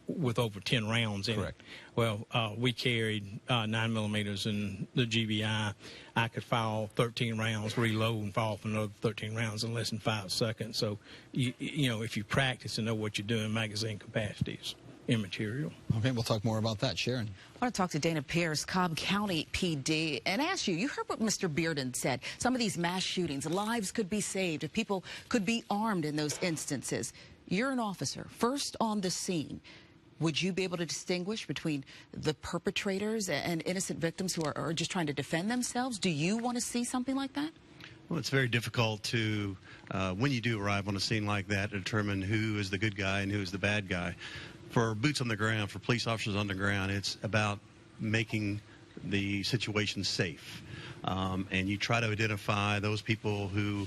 S11: with over 10 rounds in
S5: Correct.
S11: it. Well, we carried 9mm in the GBI. I could fire 13 rounds, reload, and fire for another 13 rounds in less than 5 seconds. So, if you practice and know what you're doing, magazine capacity is immaterial.
S5: Okay, we'll talk more about that. Sharon.
S3: I want to talk to Dana Pierce, Cobb County PD, and ask you heard what Mr. Bearden said. Some of these mass shootings, lives could be saved if people could be armed in those instances. You're an officer, first on the scene. Would you be able to distinguish between the perpetrators and innocent victims who are just trying to defend themselves? Do you want to see something like that?
S12: Well, it's very difficult to, when you do arrive on a scene like that, determine who is the good guy and who is the bad guy. For boots on the ground, for police officers on the ground, it's about making the situation safe. And you try to identify those people who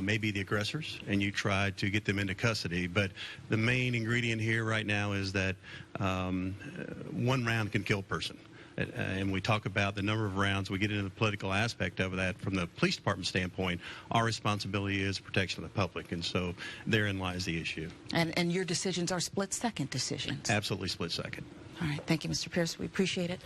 S12: may be the aggressors, and you try to get them into custody. But the main ingredient here right now is that one round can kill a person. And we talk about the number of rounds. We get into the political aspect of that. From the police department standpoint, our responsibility is protection of the public, and so therein lies the issue.
S3: And your decisions are split-second decisions?
S12: Absolutely split-second.
S3: All right. Thank you, Mr. Pierce. We appreciate it.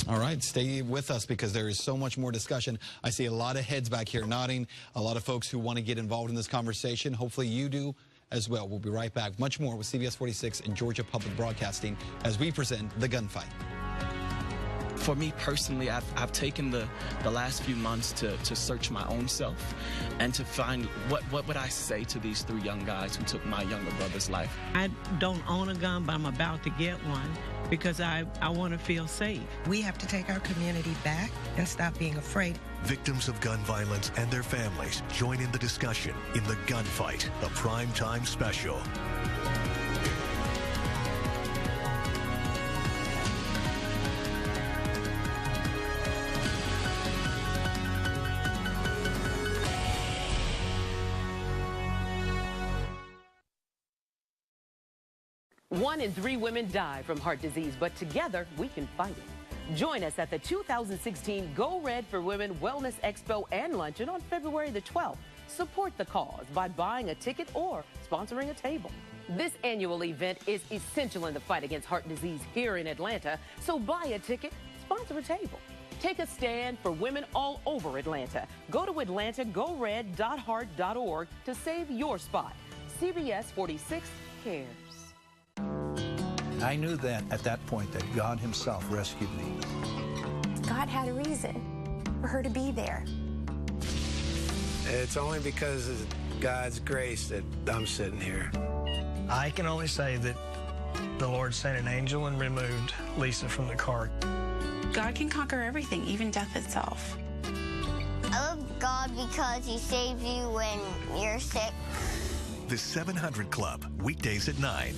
S5: All right, stay with us because there is so much more discussion. I see a lot of heads back here nodding, a lot of folks who want to get involved in this conversation. Hopefully you do as well. We'll be right back. Much more with CBS 46 and Georgia Public Broadcasting as we present The Gunfight.
S14: For me personally, I've taken the last few months to search my own self and to find what would I say to these 3 young guys who took my younger brother's life.
S15: I don't own a gun, but I'm about to get one because I want to feel safe.
S16: We have to take our community back and stop being afraid.
S1: Victims of gun violence and their families join in the discussion in The Gunfight, a primetime special.
S17: One in 3 women die from heart disease, but together we can fight it. Join us at the 2016 Go Red for Women Wellness Expo and Luncheon on February the 12th. Support the cause by buying a ticket or sponsoring a table. This annual event is essential in the fight against heart disease here in Atlanta, so buy a ticket, sponsor a table. Take a stand for women all over Atlanta. Go to atlantagored.heart.org to save your spot. CBS 46 cares.
S18: I knew that at that point that God himself rescued me.
S19: God had a reason for her to be there.
S27: It's only because of God's grace that I'm sitting here.
S28: I can only say that the Lord sent an angel and removed Lisa from the car.
S29: God can conquer everything, even death itself.
S30: I love God because he saves you when you're sick.
S1: The 700 Club, weekdays at 9.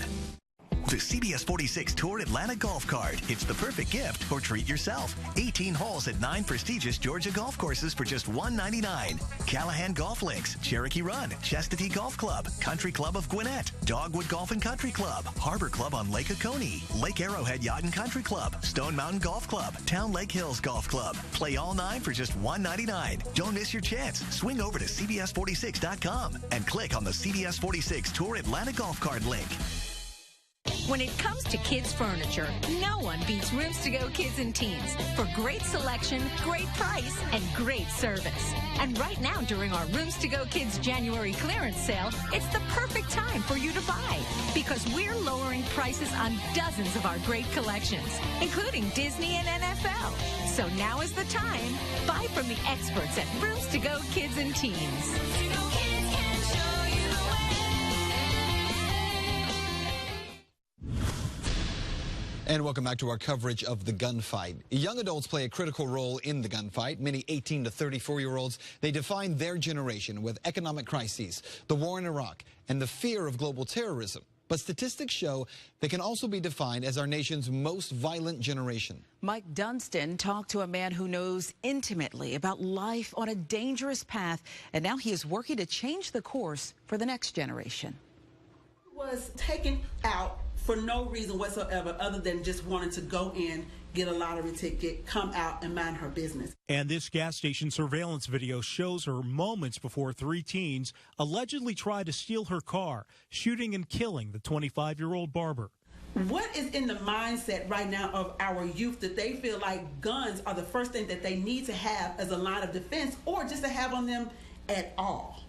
S1: The CBS 46 Tour Atlanta Golf Card. It's the perfect gift or treat yourself. 18 holes at 9 prestigious Georgia golf courses for just $199. Callahan Golf Links, Cherokee Run, Chastity Golf Club, Country Club of Gwinnett, Dogwood Golf and Country Club, Harbor Club on Lake Oconee, Lake Arrowhead Yacht and Country Club, Stone Mountain Golf Club, Town Lake Hills Golf Club. Play all 9 for just $199. Don't miss your chance. Swing over to CBS46.com and click on the CBS 46 Tour Atlanta Golf Card link.
S31: When it comes to kids' furniture, no one beats Rooms to Go Kids and Teens for great selection, great price, and great service. And right now, during our Rooms to Go Kids January clearance sale, it's the perfect time for you to buy because we're lowering prices on dozens of our great collections, including Disney and NFL. So now is the time. Buy from the experts at Rooms to Go Kids and Teens.
S5: And welcome back to our coverage of the gunfight. Young adults play a critical role in the gunfight. Many 18 to 34-year-olds, they define their generation with economic crises, the war in Iraq, and the fear of global terrorism. But statistics show they can also be defined as our nation's most violent generation.
S3: Mike Dunstan talked to a man who knows intimately about life on a dangerous path, and now he is working to change the course for the next generation.
S32: Was taken out for no reason whatsoever other than just wanting to go in, get a lottery ticket, come out and mind her business.
S33: And this gas station surveillance video shows her moments before 3 teens allegedly tried to steal her car, shooting and killing the 25-year-old barber.
S32: What is in the mindset right now of our youth that they feel like guns are the first thing that they need to have as a line of defense or just to have on them at all?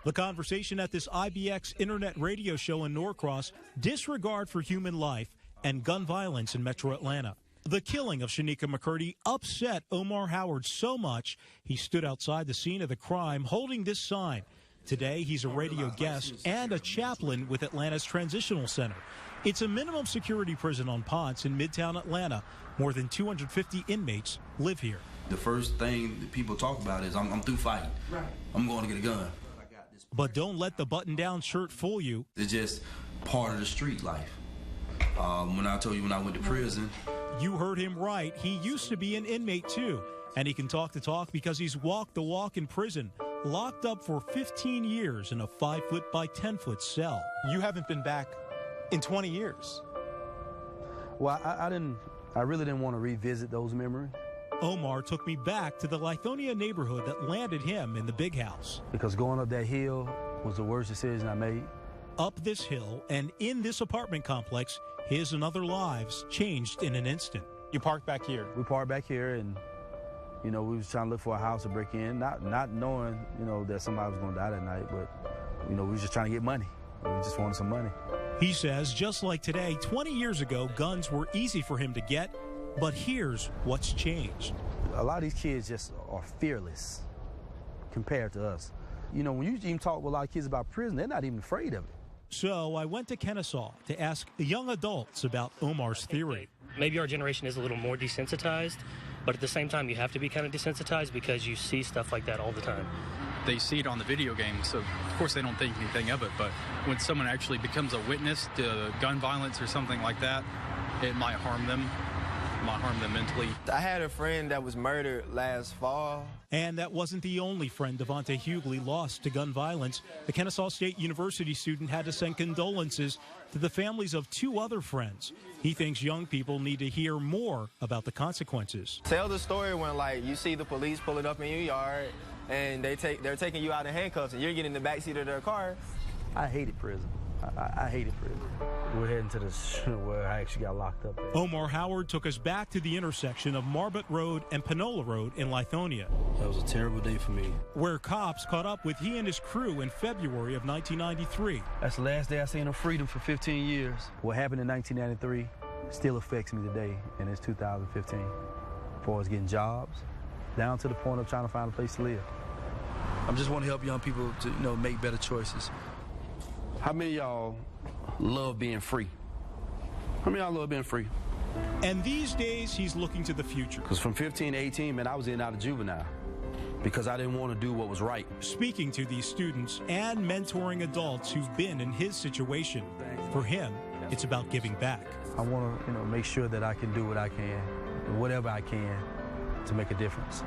S33: The conversation at this IBX internet radio show in Norcross, disregard for human life and gun violence in metro Atlanta. The killing of Shanika McCurdy upset Omar Howard so much, he stood outside the scene of the crime holding this sign. Today, he's a radio guest and a chaplain with Atlanta's Transitional Center. It's a minimum security prison on Ponce in Midtown Atlanta. More than 250 inmates live here.
S34: The first thing that people talk about is, I'm through fighting. Right. I'm going to get a gun.
S33: But don't let the button-down shirt fool you.
S34: It's just part of the street life. When I told you when I went to prison.
S33: You heard him right. He used to be an inmate, too. And he can talk the talk because he's walked the walk in prison, locked up for 15 years in a 5-foot by 10-foot cell.
S35: You haven't been back in 20 years.
S36: Well, I really didn't want to revisit those memories.
S33: Omar took me back to the Lithonia neighborhood that landed him in the big house.
S36: Because going up that hill was the worst decision I made.
S33: Up this hill and in this apartment complex, his and other lives changed in an instant. You parked back here?
S36: We parked back here, and, you know, we was trying to look for a house to break in, not knowing, you know, that somebody was going to die that night, but, you know, we was just trying to get money. We just wanted some money.
S33: He says, just like today, 20 years ago, guns were easy for him to get, but here's what's changed.
S36: A lot of these kids just are fearless compared to us. You know, when you even talk with a lot of kids about prison, they're not even afraid of it.
S33: So I went to Kennesaw to ask young adults about Omar's theory.
S2: Maybe our generation is a little more desensitized, but at the same time, you have to be kind of desensitized because you see stuff like that all the time.
S4: They see it on the video game, so of course they don't think anything of it, but when someone actually becomes a witness to gun violence or something like that, it might harm them. Might harm them mentally.
S6: I had a friend that was murdered last fall.
S33: And that wasn't the only friend Devontae Hughley lost to gun violence. The Kennesaw State University student had to send condolences to the families of 2 other friends. He thinks young people need to hear more about the consequences.
S6: Tell the story when, like, you see the police pulling up in your yard and they're taking you out in handcuffs and you're getting in the backseat of their car.
S36: I hated prison. I hated prison. We're heading to this where I actually got locked up at.
S33: Omar Howard took us back to the intersection of Marbot Road and Panola Road in Lithonia.
S36: That was a terrible day for me.
S33: Where cops caught up with he and his crew in February of 1993.
S36: That's the last day I seen of freedom for 15 years. What happened in 1993 still affects me today, and it's 2015. As far as getting jobs, down to the point of trying to find a place to live. I just want to help young people to, you know, make better choices. How many of y'all love being free? How many of y'all love being free?
S33: And these days, he's looking to the future.
S36: Because from 15 to 18, man, I was in and out of juvenile because I didn't want to do what was right.
S33: Speaking to these students and mentoring adults who've been in his situation, for him, it's about giving back.
S36: I want to, you know, make sure that I can do what I can, and whatever I can, to make a difference.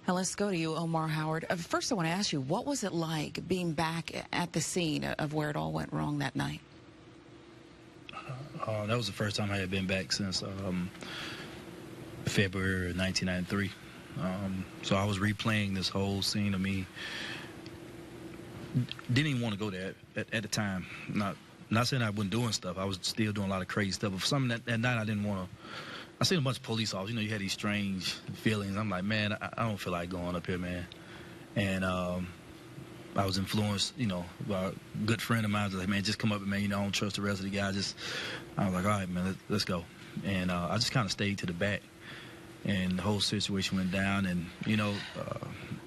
S3: Now let's go to you, Omar Howard. First, I want to ask you, what was it like being back at the scene of where it all went wrong that night?
S7: That was the first time I had been back since February of 1993. So I was replaying this whole scene of me. Didn't even want to go there at the time. Not saying I wasn't doing stuff. I was still doing a lot of crazy stuff. But for some that night, I didn't want to. I seen a bunch of police officers. You know, you had these strange feelings. I'm like, man, I don't feel like going up here, man. And I was influenced, you know, by a good friend of mine was like, man, just come up and, man, you know, I don't trust the rest of the guys. I was like, all right, man, let's go. And I just kind of stayed to the back. And the whole situation went down. And, you know,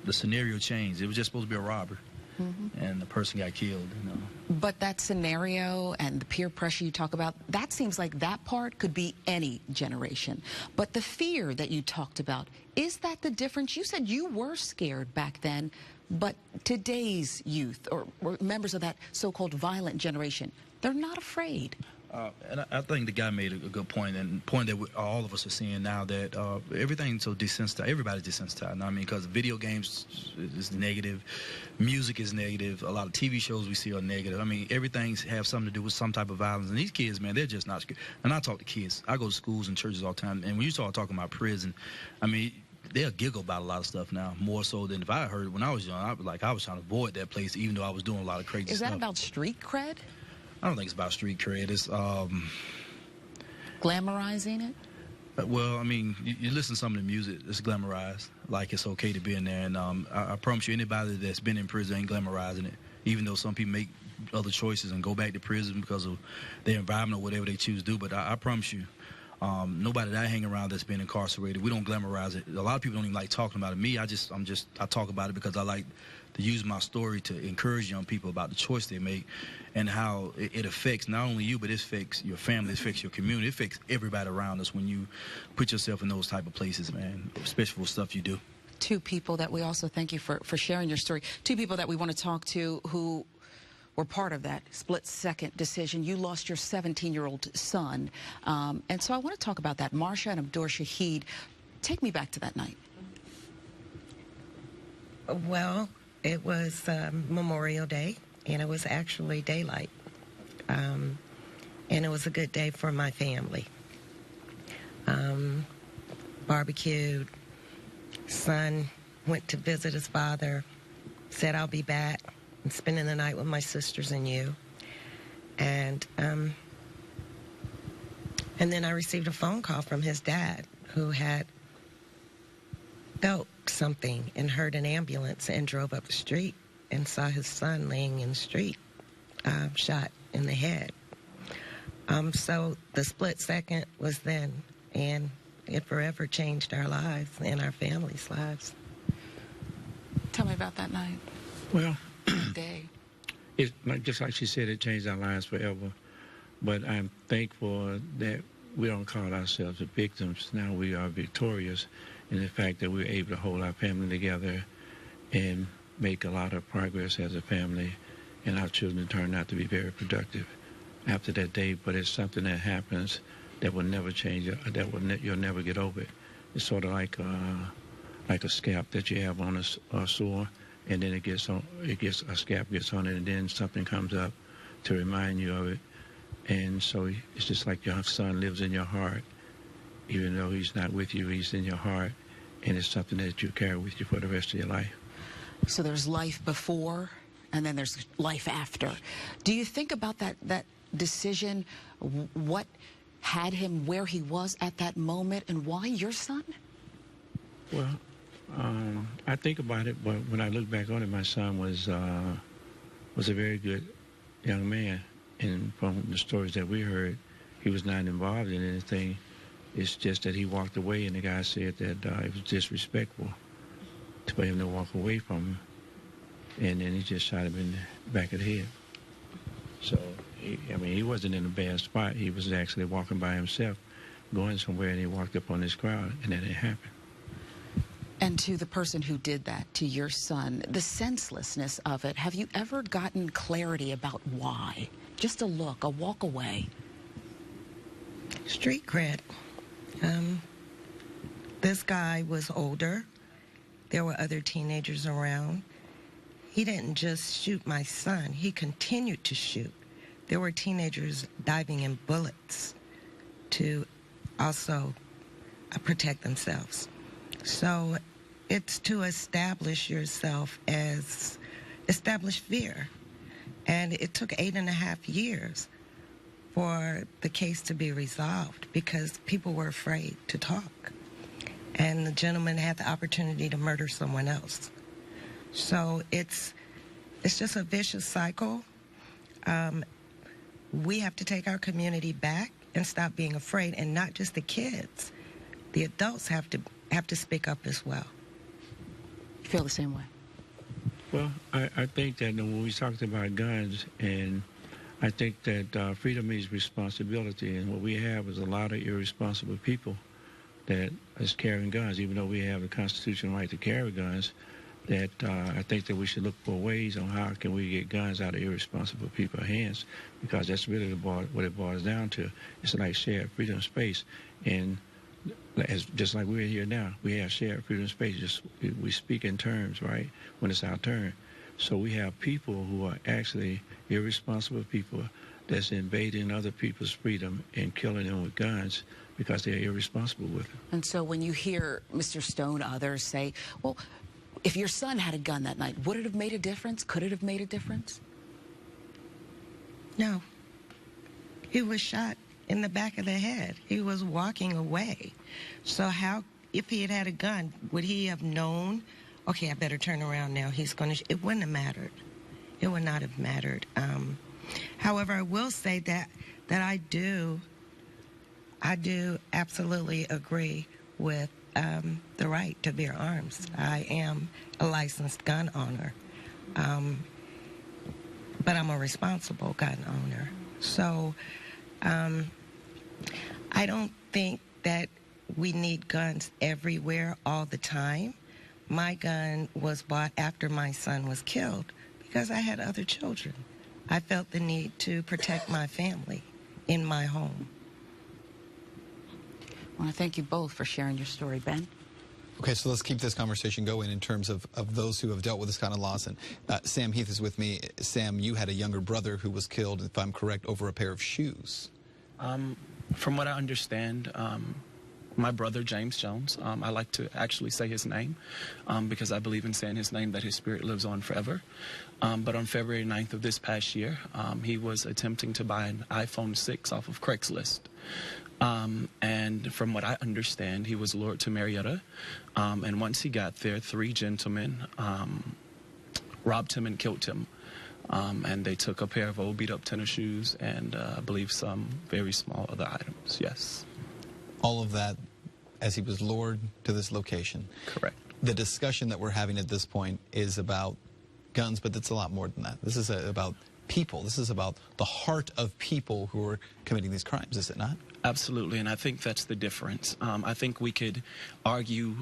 S7: the scenario changed. It was just supposed to be a robbery. Mm-hmm. And the person got killed, you know.
S3: But that scenario and the peer pressure you talk about, that seems like that part could be any generation. But the fear that you talked about, is that the difference? You said you were scared back then, but today's youth or members of that so-called violent generation, they're not afraid.
S7: And I think the guy made a good point, and point that all of us are seeing now, that everything's so desensitized. Everybody's desensitized now. I mean, because video games is negative, music is negative, a lot of TV shows we see are negative. I mean, everything's have something to do with some type of violence. And these kids, man, they're just not scared. And I talk to kids. I go to schools and churches all the time. And when you start talking about prison, I mean, they'll giggle about a lot of stuff now, more so than if I heard it when I was young. I was trying to avoid that place, even though I was doing a lot of crazy stuff.
S3: Is that about street cred?
S7: I don't think it's about street cred. It's
S3: glamorizing it?
S7: Well, I mean, you listen to some of the music, it's glamorized, like it's okay to be in there. And I promise you, anybody that's been in prison ain't glamorizing it, even though some people make other choices and go back to prison because of their environment or whatever they choose to do. But I promise you, nobody that I hang around that's been incarcerated, we don't glamorize it. A lot of people don't even like talking about it. Me, I talk about it because I like to use my story to encourage young people about the choice they make and how it affects not only you, but it affects your family, it affects your community, it affects everybody around us when you put yourself in those type of places, man, especially for stuff you do.
S3: Two people that we also thank you for sharing your story. Two people that we want to talk to who were part of that split-second decision. You lost your 17-year-old son. And so I want to talk about that. Marsha and Abdur Shaheed, take me back to that night.
S16: Well, it was Memorial Day, and it was actually daylight. And it was a good day for my family. Barbecued. Son went to visit his father, said, I'll be back, and spending the night with my sisters and you. And And then I received a phone call from his dad, who had felt something and heard an ambulance and drove up the street and saw his son laying in the street, shot in the head. So the split second was then, and it forever changed our lives and our families' lives.
S3: Tell me about that night.
S8: Well,
S3: day.
S8: It's just like she said, it changed our lives forever. But I'm thankful that we don't call ourselves the victims. Now we are victorious in the fact that we're able to hold our family together and make a lot of progress as a family, and our children turned out to be very productive after that day. But it's something that happens that will never change, you'll never get over it. It's sort of like a scalp that you have on a sore, and then a scalp gets on it, and then something comes up to remind you of it. And so it's just like your son lives in your heart. Even though he's not with you, he's in your heart, and it's something that you carry with you for the rest of your life.
S3: So there's life before, and then there's life after. Do you think about that decision, what had him where he was at that moment, and why your son?
S8: Well, I think about it, but when I look back on it, my son was a very good young man. And from the stories that we heard, he was not involved in anything. It's just that he walked away, and the guy said that it was disrespectful for him to walk away from him. And then he just shot him in the back of the head. So, he wasn't in a bad spot. He was actually walking by himself, going somewhere, and he walked up on this crowd, and then it happened.
S3: And to the person who did that, to your son, the senselessness of it, have you ever gotten clarity about why? Just a look, a walk away.
S16: Street cred. This guy was older. There were other teenagers around. He didn't just shoot my son. He continued to shoot. There were teenagers diving in bullets to also protect themselves. So it's to establish yourself as, establish fear. And it took 8.5 years for the case to be resolved because people were afraid to talk. And the gentleman had the opportunity to murder someone else. So it's just a vicious cycle. We have to take our community back and stop being afraid, and not just the kids. The adults have to speak up as well.
S3: You feel the same way?
S8: Well, I think that when we talked about guns, and I think that freedom means responsibility, and what we have is a lot of irresponsible people that is carrying guns, even though we have the constitutional right to carry guns, that I think that we should look for ways on how can we get guns out of irresponsible people's hands, because that's really what it boils down to. It's like shared freedom space, and just like we're here now, we have shared freedom space. Just we speak in terms, right, when it's our turn. So we have people who are actually irresponsible people that's invading other people's freedom and killing them with guns because they're irresponsible with it.
S3: And so when you hear Mr. Stone, others say, well, if your son had a gun that night, would it have made a difference? Could it have made a difference?
S16: No. He was shot in the back of the head. He was walking away. So how, if he had had a gun, would he have known, okay, I better turn around now, he's going to, it wouldn't have mattered. It would not have mattered. However, I will say that I do absolutely agree with the right to bear arms. I am a licensed gun owner, but I'm a responsible gun owner. So I don't think that we need guns everywhere all the time. My gun was bought after my son was killed because I had other children. I felt the need to protect my family in my home.
S3: I want to thank you both for sharing your story. Ben?
S5: Okay, so let's keep this conversation going in terms of those who have dealt with this kind of loss. And Sam Heath is with me. Sam, you had a younger brother who was killed, if I'm correct, over a pair of shoes.
S9: From what I understand, my brother, James Jones. I like to actually say his name because I believe in saying his name, that his spirit lives on forever. But on February 9th of this past year, he was attempting to buy an iPhone 6 off of Craigslist. And from what I understand, he was lured to Marietta. And once he got there, 3 gentlemen robbed him and killed him. And they took a pair of old beat-up tennis shoes and I believe some very small other items, yes.
S5: All of that as he was lured to this location.
S9: Correct.
S5: The discussion that we're having at this point is about guns, but it's a lot more than that. This is about people. This is about the heart of people who are committing these crimes, is it not?
S9: Absolutely, and I think that's the difference. I think we could argue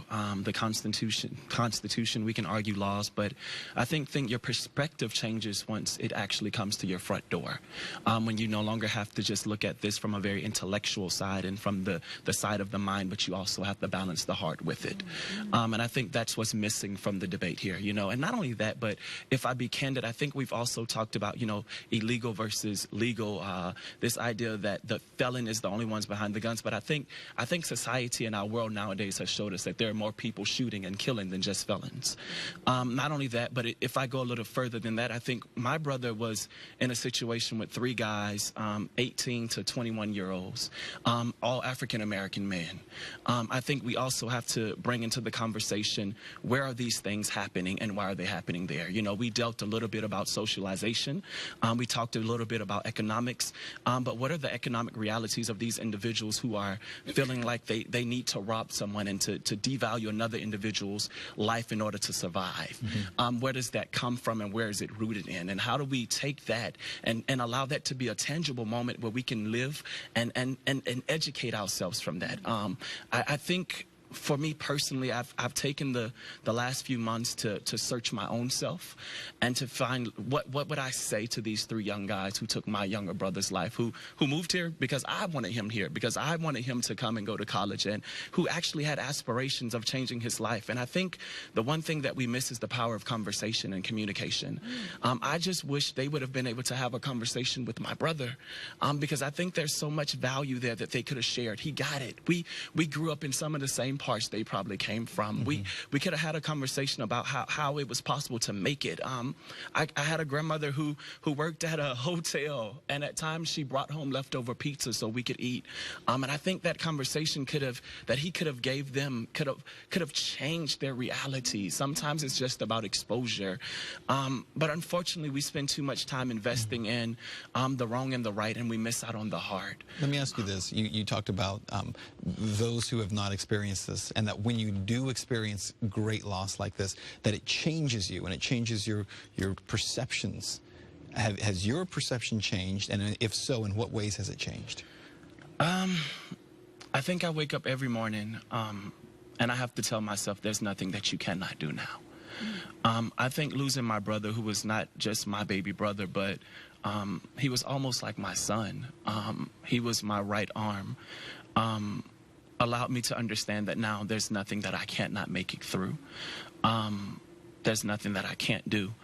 S9: the Constitution, we can argue laws, but I think your perspective changes once it actually comes to your front door. When you no longer have to just look at this from a very intellectual side and from the side of the mind, but you also have to balance the heart with it. And I think that's what's missing from the debate here, you know. And not only that, but if I be candid, I think we've also talked about, you know, illegal versus legal, this idea that the felon is the only ones behind the guns, but I think society and our world nowadays has showed us that there are more people shooting and killing than just felons. Not only that, but if I go a little further than that, I think my brother was in a situation with 3 guys, 18 to 21-year-olds, all African-American men. I think we also have to bring into the conversation, where are these things happening and why are they happening there? You know, we dealt a little bit about socialization. We talked a little bit about economics, but what are the economic realities of these individuals who are feeling like they need to rob someone and to devalue another individual's life in order to survive? Where does that come from and where is it rooted in? And how do we take that and allow that to be a tangible moment where we can live and educate ourselves from that? I think for me personally, I've taken the last few months to search my own self and to find what would I say to these 3 young guys who took my younger brother's life, who moved here because I wanted him here, because I wanted him to come and go to college, and who actually had aspirations of changing his life. And I think the one thing that we miss is the power of conversation and communication. I just wish they would have been able to have a conversation with my brother, because I think there's so much value there that they could have shared. He got it. We grew up in some of the same parts they probably came from. We could have had a conversation about how it was possible to make it. I had a grandmother who worked at a hotel, and at times she brought home leftover pizza so we could eat. And I think that conversation that he could have gave them could have changed their reality. Sometimes it's just about exposure, but unfortunately we spend too much time investing in the wrong and the right, and we miss out on the heart.
S5: Let me ask you this. You talked about those who have not experienced this, and that when you do experience great loss like this, that it changes you and it changes your perceptions. Has your perception changed, and if so, in what ways has it changed?
S9: I think I wake up every morning and I have to tell myself there's nothing that you cannot do now. I think losing my brother, who was not just my baby brother, but he was almost like my son. He was my right arm. Allowed me to understand that now there's nothing that I cannot make it through. There's nothing that I can't do.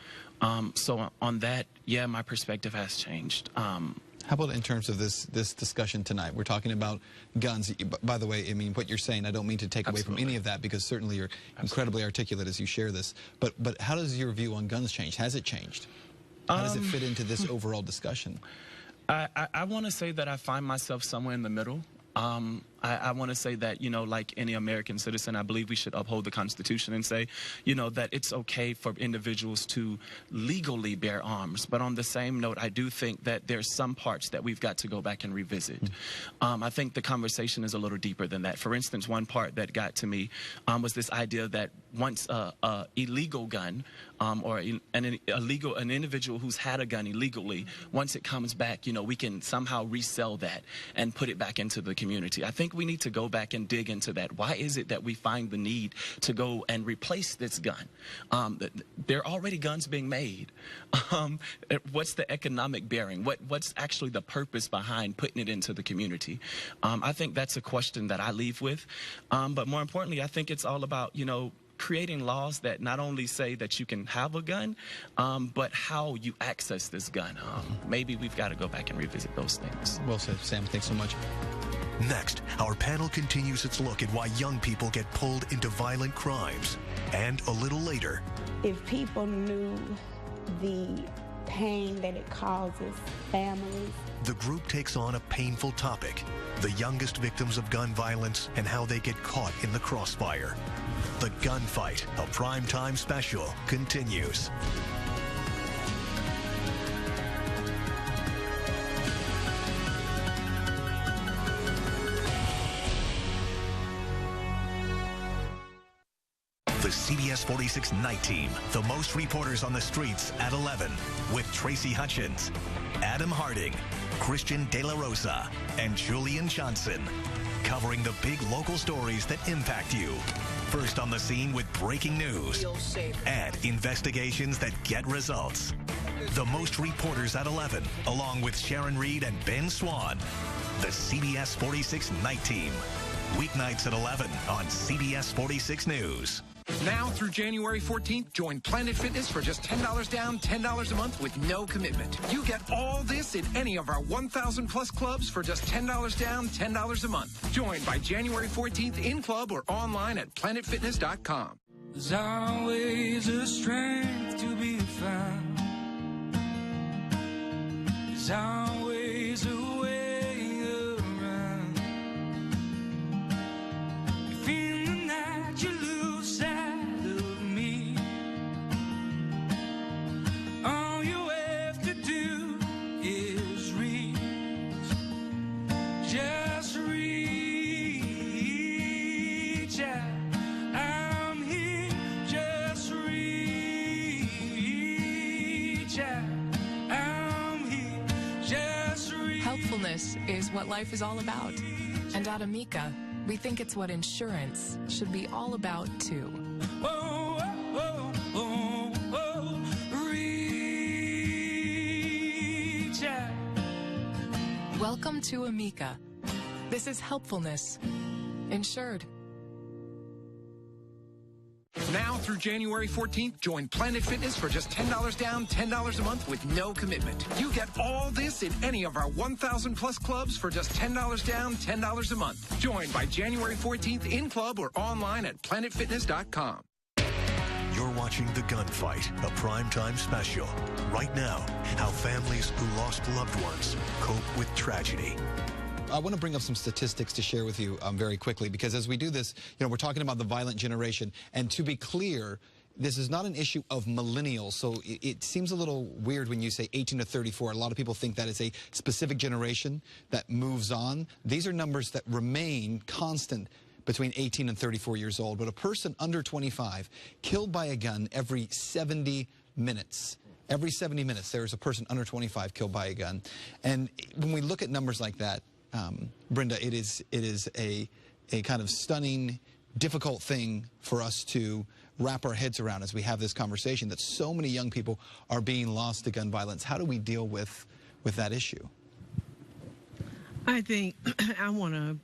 S9: So on that, yeah, my perspective has changed.
S5: How about in terms of this discussion tonight? We're talking about guns. By the way, I mean, what you're saying, I don't mean to take away from any of that, because certainly you're incredibly articulate as you share this. But how does your view on guns change? Has it changed? How does it fit into this overall discussion?
S9: I want to say that I find myself somewhere in the middle. I want to say that, you know, like any American citizen, I believe we should uphold the Constitution and say, you know, that it's okay for individuals to legally bear arms. But on the same note, I do think that there's some parts that we've got to go back and revisit. I think the conversation is a little deeper than that. For instance, one part that got to me was this idea that once a illegal gun or an individual who's had a gun illegally, once it comes back, you know, we can somehow resell that and put it back into the community. I think we need to go back and dig into that. Why is it that we find the need to go and replace this gun? There are already guns being made. What's the economic bearing? What's actually the purpose behind putting it into the community? I think that's a question that I leave with. But more importantly, I think it's all about, you know, creating laws that not only say that you can have a gun, but how you access this gun. Maybe we've got to go back and revisit those things.
S5: Well said, Sam. Thanks so much.
S1: Next, our panel continues its look at why young people get pulled into violent crimes. And a little later,
S10: if people knew the pain that it causes families.
S1: The group takes on a painful topic: the youngest victims of gun violence and how they get caught in the crossfire. The Gunfight, a primetime special, continues. The CBS 46 Night Team, the most reporters on the streets at 11, with Tracy Hutchins, Adam Harding, Christian De La Rosa, and Julian Johnson, covering the big local stories that impact you. First on the scene with breaking news and investigations that get results. The most reporters at 11, along with Sharon Reed and Ben Swan. The CBS 46 Night Team, weeknights at 11 on CBS 46 News.
S11: Now through January 14th, join Planet Fitness for just $10 down, $10 a month with no commitment. You get all this in any of our 1,000 plus clubs for just $10 down, $10 a month. Join by January 14th in club or online at planetfitness.com.
S12: There's always a strength to be found. There's always a way around. If in the night you lose sight of me, all you have to do is reach. Just reach out. I'm here. Just reach out. I'm here. Just reach.
S13: Helpfulness is what life is all about. And at Amica, we think it's what insurance should be all about, too.
S12: Oh, oh, oh, oh, reach out.
S13: Welcome to Amica. This is helpfulness. Insured.
S11: Now through January 14th, join Planet Fitness for just $10 down, $10 a month with no commitment. You get all this in any of our 1,000 plus clubs for just $10 down, $10 a month. Join by January 14th in club or online at planetfitness.com.
S1: You're watching The Gunfight, a primetime special. Right now, how families who lost loved ones cope with tragedy.
S5: I want to bring up some statistics to share with you very quickly, because as we do this, we're talking about the violent generation. And to be clear, this is not an issue of millennials. So it seems a little weird when you say 18 to 34. A lot of people think that it's a specific generation that moves on. These are numbers that remain constant between 18 and 34 years old. But a person under 25 killed by a gun every 70 minutes. Every 70 minutes, there's a person under 25 killed by a gun. And when we look at numbers like that, Brenda, it is a kind of stunning, difficult thing for us to wrap our heads around as we have this conversation, that so many young people are being lost to gun violence. How do we deal with that issue?
S14: I think I want to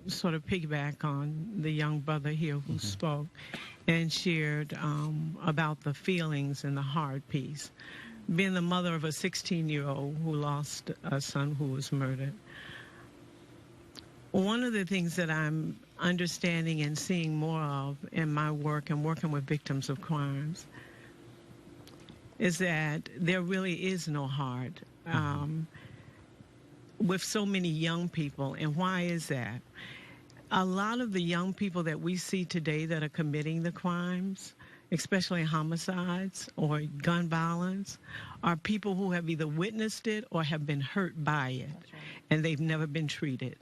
S14: sort of piggyback on the young brother here who spoke and shared about the feelings and the hard piece. Being the mother of a 16-year-old who lost a son who was murdered, one of the things that I'm understanding and seeing more of in my work and working with victims of crimes is that there really is no heart with so many young people. And why is that? A lot of the young people that we see today that are committing the crimes, especially homicides or gun violence, are people who have either witnessed it or have been hurt by it, and they've never been treated.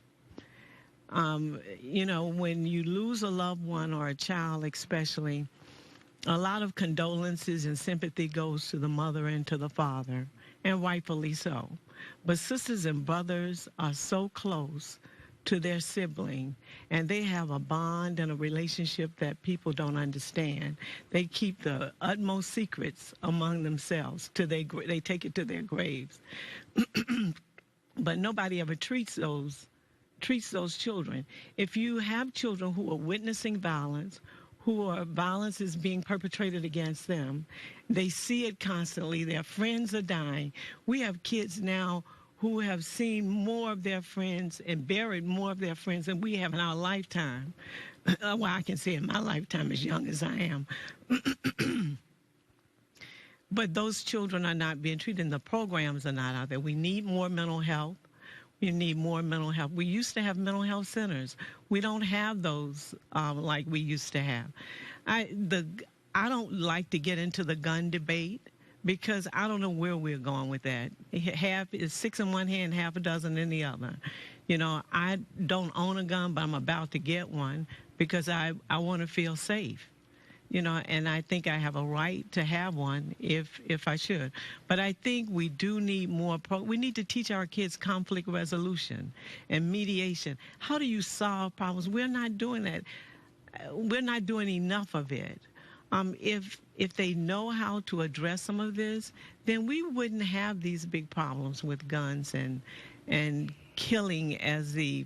S14: When you lose a loved one or a child especially, a lot of condolences and sympathy goes to the mother and to the father, and rightfully so. But sisters and brothers are so close to their sibling, and they have a bond and a relationship that people don't understand. They keep the utmost secrets among themselves till they take it to their graves. But nobody ever treats those children. If you have children who are witnessing violence, violence is being perpetrated against them, they see it constantly, their friends are dying. We have kids now who have seen more of their friends and buried more of their friends than we have in our lifetime. Well, I can say in my lifetime, as young as I am. But those children are not being treated, and the programs are not out there. We need more mental health. We need more mental health. We used to have mental health centers. We don't have those like we used to have. I don't like to get into the gun debate because I don't know where we're going with that. Half is 6 in one hand, half a dozen in the other. You know, I don't own a gun, but I'm about to get one because I want to feel safe. You know, and I think I have a right to have one if I should. But I think we do need more. We need to teach our kids conflict resolution and mediation. How do you solve problems? We're not doing that. We're not doing enough of it. If they know how to address some of this, then we wouldn't have these big problems with guns and killing as the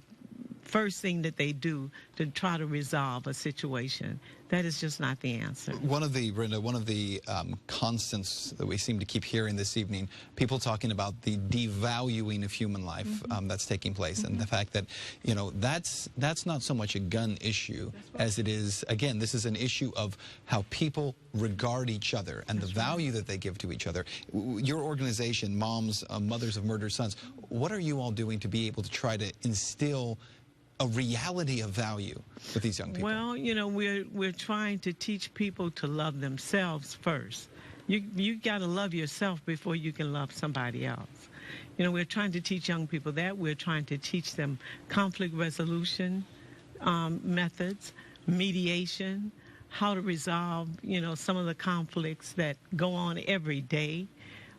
S14: first thing that they do to try to resolve a situation. That is just not the answer.
S5: Brenda, one of the constants that we seem to keep hearing this evening, people talking about the devaluing of human life that's taking place, and the fact that, you know, that's not so much a gun issue as it is, again, this is an issue of how people regard each other and the value that they give to each other. Your organization, Moms, Mothers of Murdered Sons, what are you all doing to be able to try to instill a reality of value with these young people?
S14: Well, you know, we're trying to teach people to love themselves first. You got to love yourself before you can love somebody else. You know, we're trying to teach young people that. We're trying to teach them conflict resolution methods, mediation, how to resolve, you know, some of the conflicts that go on every day.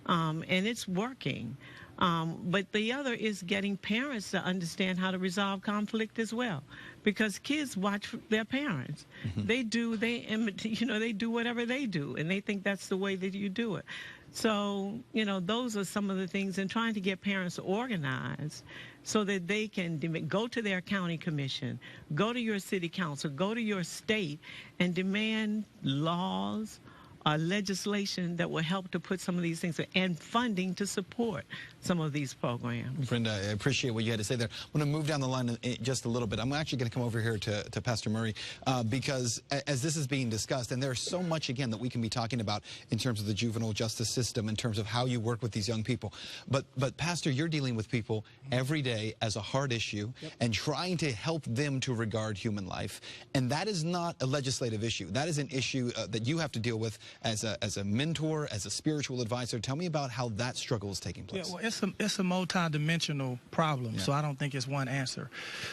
S14: And it's working. But the other is getting parents to understand how to resolve conflict as well, because kids watch their parents. They do whatever they do, and they think that's the way that you do it. So, you know, those are some of the things, and trying to get parents organized so that they can go to their county commission, go to your city council, go to your state, and demand laws, legislation that will help to put some of these things, and funding to support some of these programs.
S5: Brenda, I appreciate what you had to say there. I'm going to move down the line just a little bit. I'm actually going to come over here to Pastor Murray because as this is being discussed, and there's so much, again, that we can be talking about in terms of the juvenile justice system, in terms of how you work with these young people. But Pastor, you're dealing with people every day as a hard issue and trying to help them to regard human life. And that is not a legislative issue. That is an issue that you have to deal with as a mentor, as a spiritual advisor. Tell me about how that struggle is taking place.
S15: Yeah, well, it's a multi-dimensional problem, so I don't think it's one answer.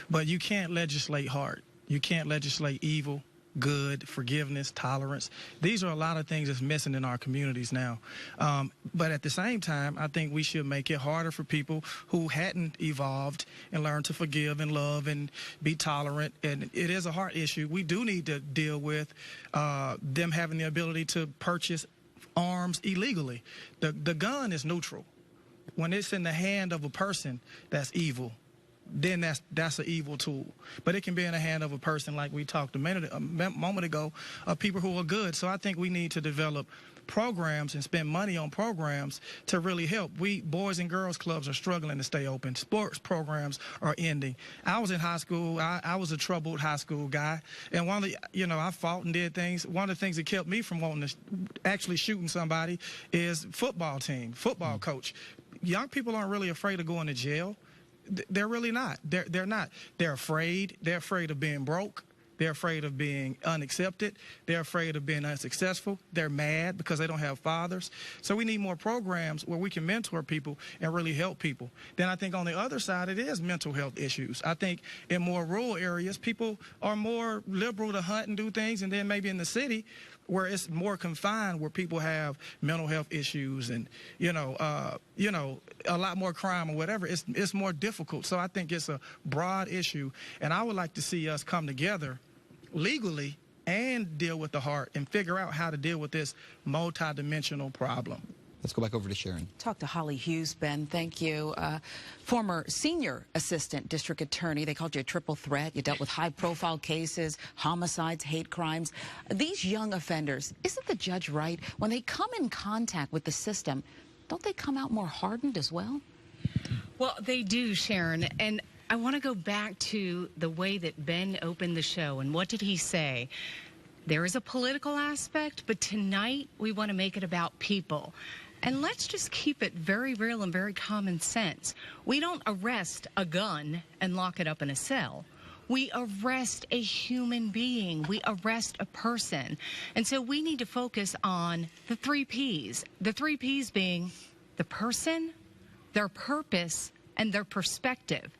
S15: But you can't legislate hard. You can't legislate evil, good, forgiveness, tolerance. These are a lot of things that's missing in our communities now. But at the same time, I think we should make it harder for people who hadn't evolved and learned to forgive and love and be tolerant. And it is a heart issue. We do need to deal with them having the ability to purchase arms illegally. The gun is neutral. When it's in the hand of a person, that's evil. Then that's an evil tool. But it can be in the hand of a person, like we talked a moment ago, of people who are good. So I think we need to develop programs and spend money on programs to really help. Boys and girls clubs are struggling to stay open. Sports programs are ending. I was in high school. I was a troubled high school guy. And one of the, I fought and did things. One of the things that kept me from wanting to actually shooting somebody is football coach. Young people aren't really afraid of going to jail. They're really not. They're not. They're afraid. They're afraid of being broke. They're afraid of being unaccepted. They're afraid of being unsuccessful. They're mad because they don't have fathers. So we need more programs where we can mentor people and really help people. Then I think on the other side, it is mental health issues. I think in more rural areas, people are more liberal to hunt and do things. And then maybe in the city, where it's more confined, where people have mental health issues and, a lot more crime or whatever, it's more difficult. So I think it's a broad issue. And I would like to see us come together legally and deal with the heart and figure out how to deal with this multidimensional problem.
S5: Let's go back over to Sharon.
S3: Talk to Holly Hughes, Ben. Thank you. Former senior assistant district attorney. They called you a triple threat. You dealt with high-profile cases, homicides, hate crimes. These young offenders, isn't the judge right? When they come in contact with the system, don't they come out more hardened as well?
S17: Well, they do, Sharon. And I want to go back to the way that Ben opened the show. And what did he say? There is a political aspect, but tonight we want to make it about people. And let's just keep it very real and very common sense. We don't arrest a gun and lock it up in a cell. We arrest a human being. We arrest a person. And so we need to focus on the 3 Ps. The 3 Ps being the person, their purpose, and their perspective.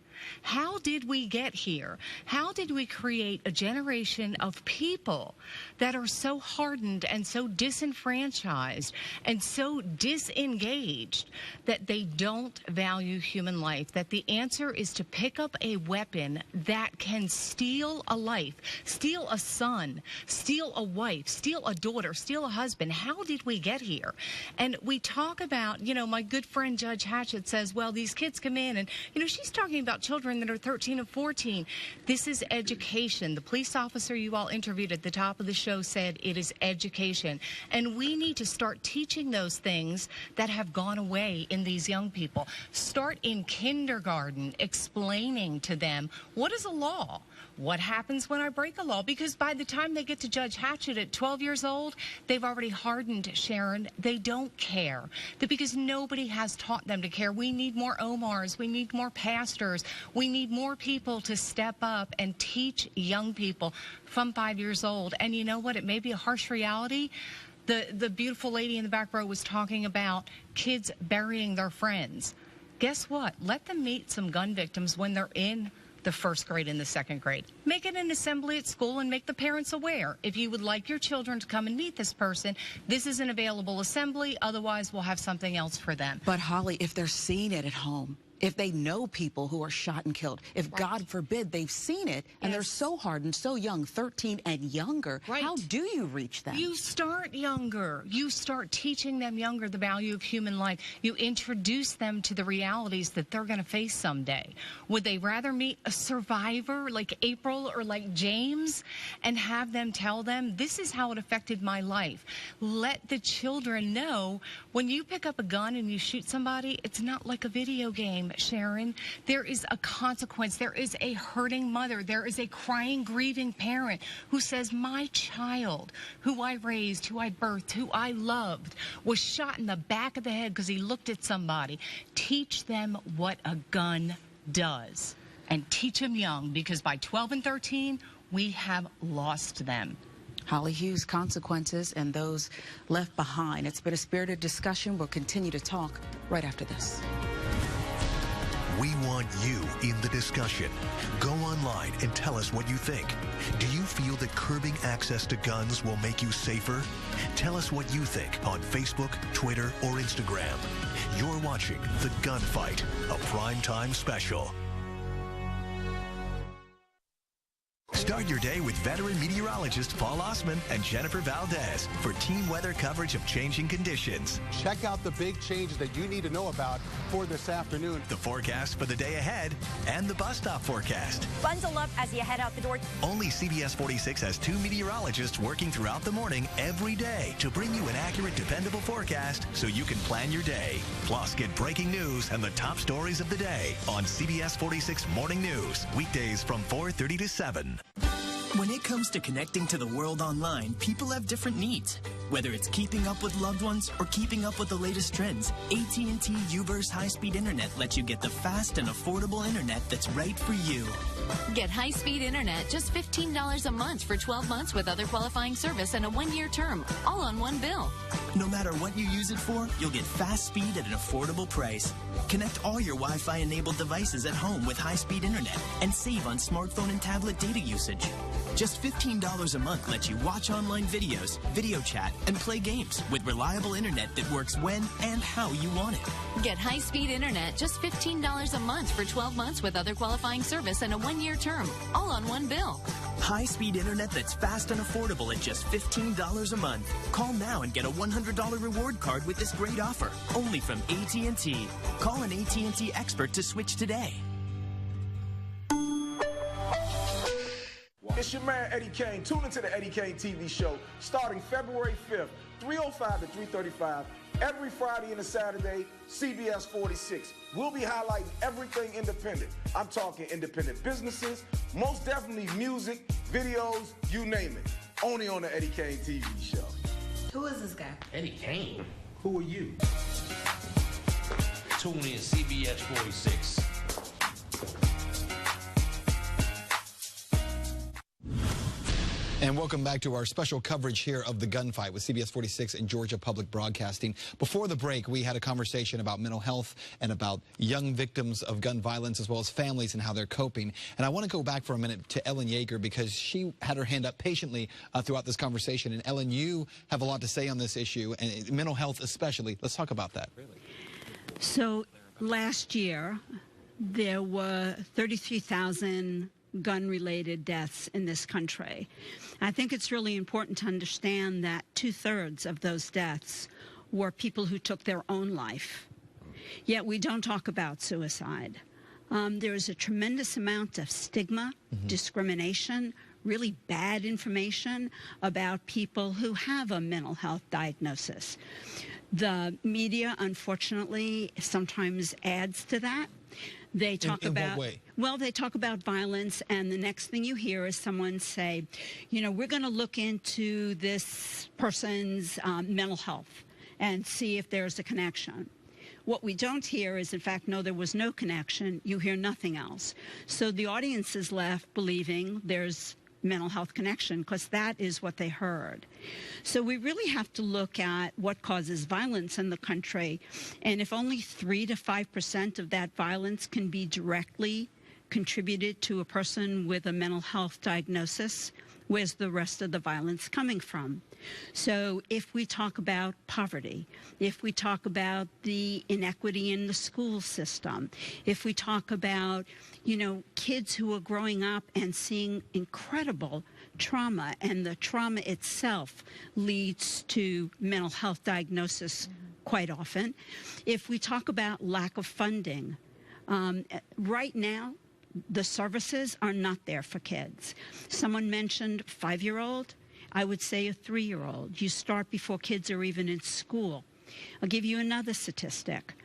S17: How did we get here? How did we create a generation of people that are so hardened and so disenfranchised and so disengaged that they don't value human life? That the answer is to pick up a weapon that can steal a life, steal a son, steal a wife, steal a daughter, steal a husband. How did we get here? And we talk about, you know, my good friend Judge Hatchett says, well, these kids come in and, you know, she's talking about children that are 13 and 14. This is education. The police officer you all interviewed at the top of the show said it is education. And we need to start teaching those things that have gone away in these young people. Start in kindergarten explaining to them what is a law. What happens when I break a law? Because by the time they get to Judge Hatchett at 12 years old, they've already hardened, Sharon. They don't care. Because nobody has taught them to care. We need more Omars. We need more pastors. We need more people to step up and teach young people from 5 years old. And you know what? It may be a harsh reality. The beautiful lady in the back row was talking about kids burying their friends. Guess what? Let them meet some gun victims when they're in the 1st grade and the 2nd grade. Make it an assembly at school and make the parents aware. If you would like your children to come and meet this person, this is an available assembly. Otherwise, we'll have something else for them.
S3: But Holly, if they're seeing it at home, if they know people who are shot and killed, if God forbid they've seen it and they're so hardened, so young, 13 and younger, how do you reach them?
S17: You start younger. You start teaching them younger the value of human life. You introduce them to the realities that they're going to face someday. Would they rather meet a survivor like April or like James and have them tell them, this is how it affected my life? Let the children know when you pick up a gun and you shoot somebody, it's not like a video game, Sharon. There is a consequence. There is a hurting mother. There is a crying, grieving parent who says, my child, who I raised, who I birthed, who I loved, was shot in the back of the head because he looked at somebody. Teach them what a gun does. And teach them young, because by 12 and 13, we have lost them.
S3: Holly Hughes, consequences and those left behind. It's been a spirited discussion. We'll continue to talk right after this.
S1: We want you in the discussion. Go online and tell us what you think. Do you feel that curbing access to guns will make you safer? Tell us what you think on Facebook, Twitter, or Instagram. You're watching The Gunfight, a primetime special. Start your day with veteran meteorologist Paul Osman and Jennifer Valdez for team weather coverage of changing conditions.
S35: Check out the big changes that you need to know about for this afternoon.
S1: The forecast for the day ahead and the bus stop forecast.
S18: Bundle up as you head out the door.
S1: Only CBS 46 has 2 meteorologists working throughout the morning every day to bring you an accurate, dependable forecast so you can plan your day. Plus, get breaking news and the top stories of the day on CBS 46 Morning News, weekdays from 4:30 to 7.
S19: When it comes to connecting to the world online, people have different needs. Whether it's keeping up with loved ones or keeping up with the latest trends, AT&T U-verse high-speed internet lets you get the fast and affordable internet that's right for you.
S20: Get high-speed internet just $15 a month for 12 months with other qualifying service and a 1-year term, all on one bill.
S19: No matter what you use it for, you'll get fast speed at an affordable price. Connect all your Wi-Fi enabled devices at home with high-speed internet and save on smartphone and tablet data usage. Just $15 a month lets you watch online videos, video chat, and play games with reliable internet that works when and how you want it.
S20: Get high-speed internet just $15 a month for 12 months with other qualifying service and a 1-year term, all on one bill.
S19: High-speed internet that's fast and affordable at just $15 a month. Call now and get a $100 reward card with this great offer, only from AT&T. Call an AT&T expert to switch today.
S21: It's your man, Eddie Kane. Tune into the Eddie Kane TV show starting February 5th, 3:05 to 3:35
S2: Every Friday and a Saturday, CBS 46. We'll be highlighting everything independent. I'm talking independent businesses, most definitely music, videos, you name it. Only on the Eddie Kane TV show.
S4: Who is this guy?
S6: Eddie Kane? Who are you? Tune in CBS 46.
S5: And welcome back to our special coverage here of the gunfight with CBS 46 and Georgia Public Broadcasting. Before the break, we had a conversation about mental health and about young victims of gun violence as well as families and how they're coping. And I want to go back for a minute to Ellen Yeager because she had her hand up patiently throughout this conversation. And Ellen, you have a lot to say on this issue, and mental health especially. Let's talk about that. Really?
S21: So last year, there were 33,000 gun-related deaths in this country. I think it's really important to understand that 2/3 of those deaths were people who took their own life. Yet we don't talk about suicide. There is a tremendous amount of stigma, discrimination, really bad information about people who have a mental health diagnosis. The media, unfortunately, sometimes adds to that. They talk about,
S5: what way?
S21: Well, they talk about violence, and the next thing you hear is someone say, you know, we're going to look into this person's mental health and see if there's a connection. What we don't hear is, in fact, no, there was no connection. You hear nothing else. So the audience is left believing there's mental health connection because that is what they heard. So we really have to look at what causes violence in the country, and if only 3 to 5% of that violence can be directly contributed to a person with a mental health diagnosis, where's the rest of the violence coming from? So if we talk about poverty, if we talk about the inequity in the school system, if we talk about, you know, kids who are growing up and seeing incredible trauma, and the trauma itself leads to mental health diagnosis quite often. If we talk about lack of funding, right now, the services are not there for kids. Someone mentioned 5-year-old. I would say a 3-year-old. You start before kids are even in school. I'll give you another statistic.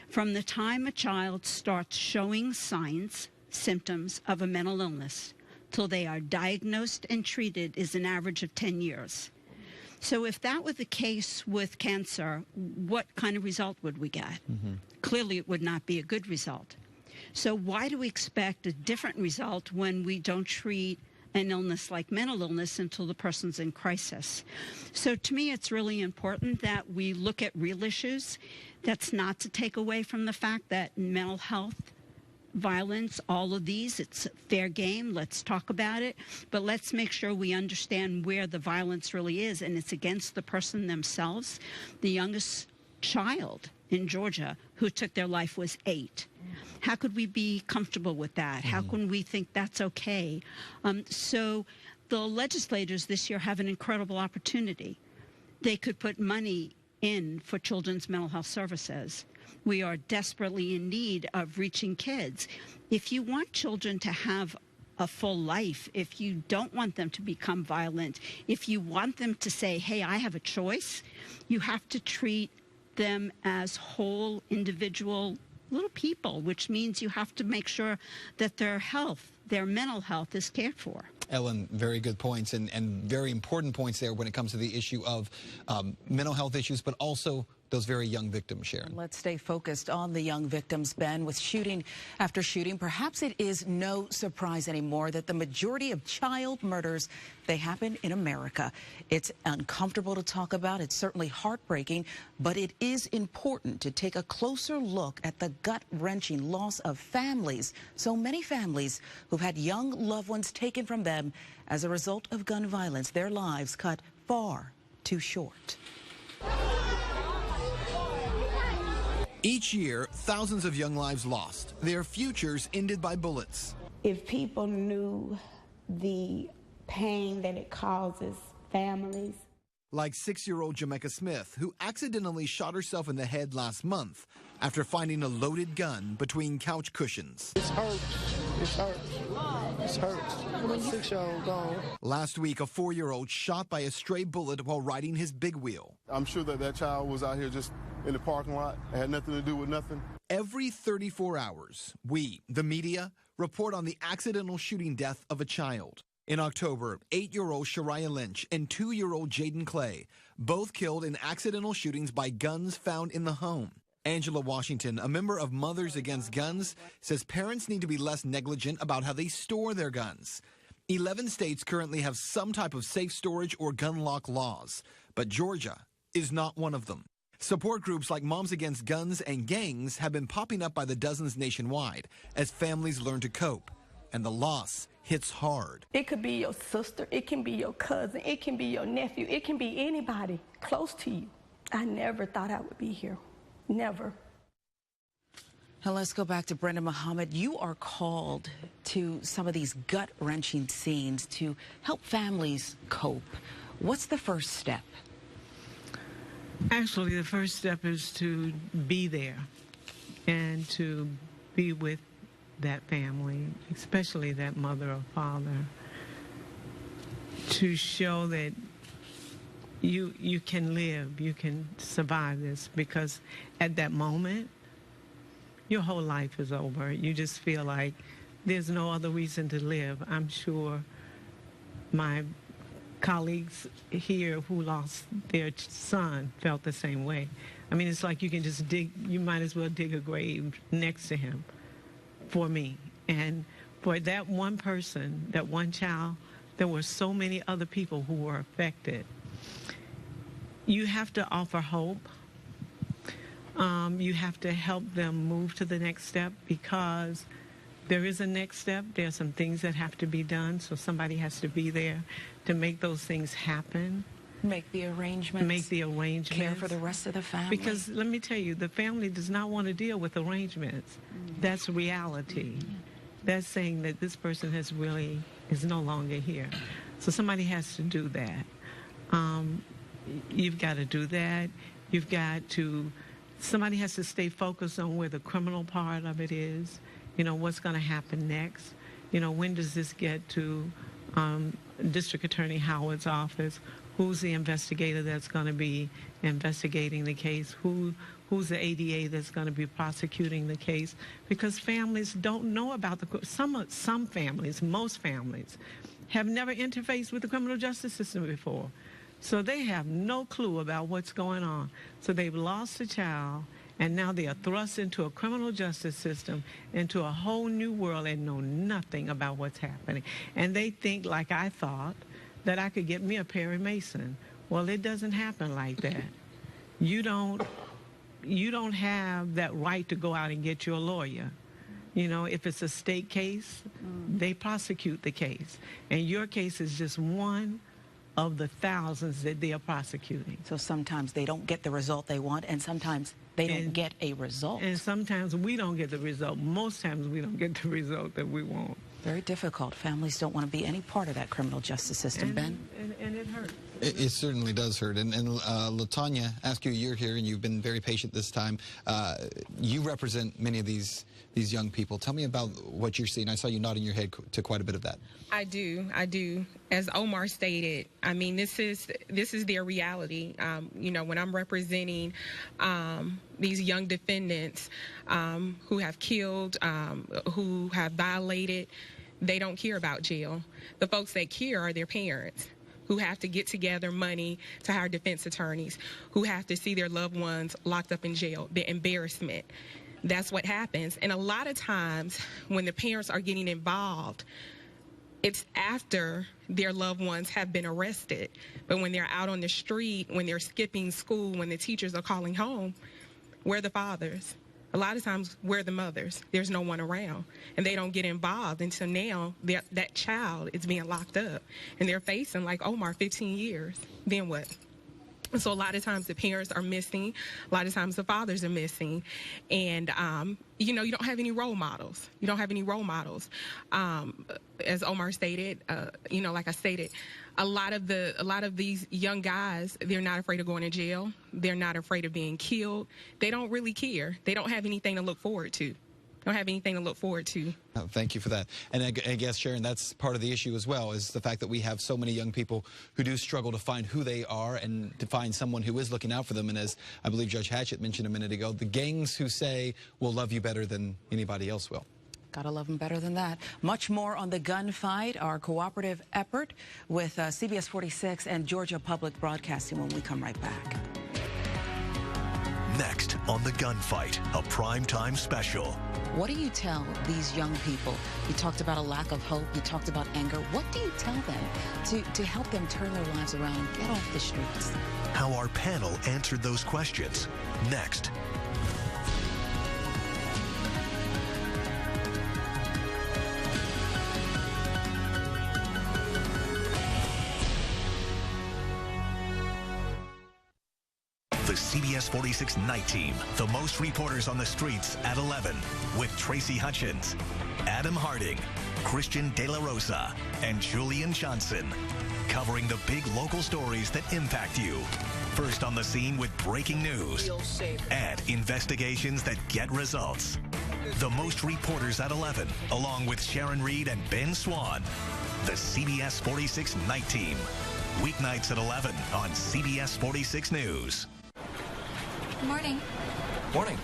S21: From the time a child starts showing signs, symptoms of a mental illness, till they are diagnosed and treated is an average of 10 years. So if that were the case with cancer, what kind of result would we get? Clearly, it would not be a good result. So why do we expect a different result when we don't treat an illness like mental illness until the person's in crisis? So to me, it's really important that we look at real issues. That's not to take away from the fact that mental health, violence, all of these, it's fair game. Let's talk about it. But let's make sure we understand where the violence really is, and it's against the person themselves. The youngest child in Georgia who took their life was 8. How could we be comfortable with that? How can we think that's okay? So the legislators this year have an incredible opportunity. They could put money in for children's mental health services. We are desperately in need of reaching kids. If you want children to have a full life, if you don't want them to become violent, if you want them to say, hey, I have a choice, you have to treat them as whole individual little people, which means you have to make sure that their health, their mental health is cared for.
S5: Ellen, very good points and very important points there when it comes to the issue of mental health issues, but also those very young victims, Sharon.
S3: Let's stay focused on the young victims, Ben. With shooting after shooting, perhaps it is no surprise anymore that the majority of child murders, they happen in America. It's uncomfortable to talk about. It's certainly heartbreaking, but it is important to take a closer look at the gut-wrenching loss of families, so many families who've had young loved ones taken from them as a result of gun violence, their lives cut far too short.
S5: Each year, thousands of young lives lost, their futures ended by bullets.
S10: If people knew the pain that it causes families.
S5: Like 6-year-old Jamaica Smith, who accidentally shot herself in the head last month after finding a loaded gun between couch cushions.
S22: It's hurt.
S4: It's hurt. It's hurt. My 6-year-old gone.
S5: Last week, a 4-year-old shot by a stray bullet while riding his big wheel.
S7: I'm sure that child was out here just in the parking lot. It had nothing to do with nothing.
S5: Every 34 hours, we, the media, report on the accidental shooting death of a child. In October, 8-year-old Shariah Lynch and 2-year-old Jaden Clay, both killed in accidental shootings by guns found in the home. Angela Washington, a member of Mothers Against Guns, says parents need to be less negligent about how they store their guns. 11 states currently have some type of safe storage or gun lock laws, but Georgia is not one of them. Support groups like Moms Against Guns and gangs have been popping up by the dozens nationwide as families learn to cope, and the loss hits hard.
S10: It could be your sister, it can be your cousin, it can be your nephew, it can be anybody close to you. I never thought I would be here. Never.
S3: Now let's go back to Brenda Muhammad. You are called to some of these gut-wrenching scenes to help families cope. What's the first step?
S14: Actually, the first step is to be there and to be with that family, especially that mother or father, to show that you can live, you can survive this, because at that moment, your whole life is over. You just feel like there's no other reason to live. I'm sure my colleagues here who lost their son felt the same way. I mean, it's like you can just you might as well dig a grave next to him for me. And for that one person, that one child, there were so many other people who were affected. You have to offer hope. You have to help them move to the next step, because there is a next step. There are some things that have to be done, so somebody has to be there to make those things happen.
S3: Make the arrangements.
S14: Make the arrangements.
S3: Care for the rest of the family.
S14: Because let me tell you, the family does not want to deal with arrangements. That's reality. That's saying that this person is no longer here. So somebody has to do that. You've got to do that. You've got to, somebody has to stay focused on where the criminal part of it is. You know, what's going to happen next? You know, when does this get to District Attorney Howard's office? Who's the investigator that's going to be investigating the case? Who's the ADA that's going to be prosecuting the case? Because families don't know about some families, most families, have never interfaced with the criminal justice system before. So they have no clue about what's going on. So they've lost a child, and now they are thrust into a criminal justice system, into a whole new world, and know nothing about what's happening. And they think, like I thought, that I could get me a Perry Mason. Well, it doesn't happen like that. You don't have that right to go out and get your lawyer. You know, if it's a state case, they prosecute the case. And your case is just one of the thousands that they are prosecuting.
S3: So sometimes they don't get the result they want, and sometimes they don't get a result.
S14: And sometimes we don't get the result. Most times we don't get the result that we want.
S3: Very difficult. Families don't want to be any part of that criminal justice system, Ben.
S14: And it hurts.
S5: It certainly does hurt. And LaTanya, Askew, you're here, and you've been very patient this time. You represent many of these young people. Tell me about what you're seeing. I saw you nodding your head to quite a bit of that.
S22: I do. As Omar stated, I mean, this is their reality. You know, when I'm representing these young defendants who have killed, who have violated, they don't care about jail. The folks that care are their parents, who have to get together money to hire defense attorneys, who have to see their loved ones locked up in jail, the embarrassment. That's what happens. And a lot of times when the parents are getting involved, it's after their loved ones have been arrested. But when they're out on the street, when they're skipping school, when the teachers are calling home, we're the fathers. A lot of times we're the mothers. There's no one around. And they don't get involved until now that child is being locked up. And they're facing, like Omar, 15 years. Then what? So a lot of times the parents are missing. A lot of times the fathers are missing. And, you know, you don't have any role models. You don't have any role models. As Omar stated, you know, like I stated, a lot of these young guys, they're not afraid of going to jail. They're not afraid of being killed. They don't really care. They don't have anything to look forward to. don't have anything to look forward to.
S5: Oh, thank you for that. And I guess, Sharon, that's part of the issue as well, is the fact that we have so many young people who do struggle to find who they are and to find someone who is looking out for them. And as I believe Judge Hatchett mentioned a minute ago, the gangs who say, we'll love you better than anybody else will.
S3: Gotta love them better than that. Much more on the gunfight, our cooperative effort with CBS 46 and Georgia Public Broadcasting when we come right back.
S1: Next on The Gunfight, a primetime special.
S3: What do you tell these young people? You talked about a lack of hope. You talked about anger. What do you tell them to help them turn their lives around and get off the streets?
S1: How our panel answered those questions. Next. The CBS 46 Night Team, the most reporters on the streets at 11, with Tracy Hutchins, Adam Harding, Christian De La Rosa, and Julian Johnson, covering the big local stories that impact you. First on the scene with breaking news and investigations that get results. The most reporters at 11, along with Sharon Reed and Ben Swan. The CBS 46 Night Team, weeknights at 11 on CBS 46 News.
S8: Good morning.
S9: Morning.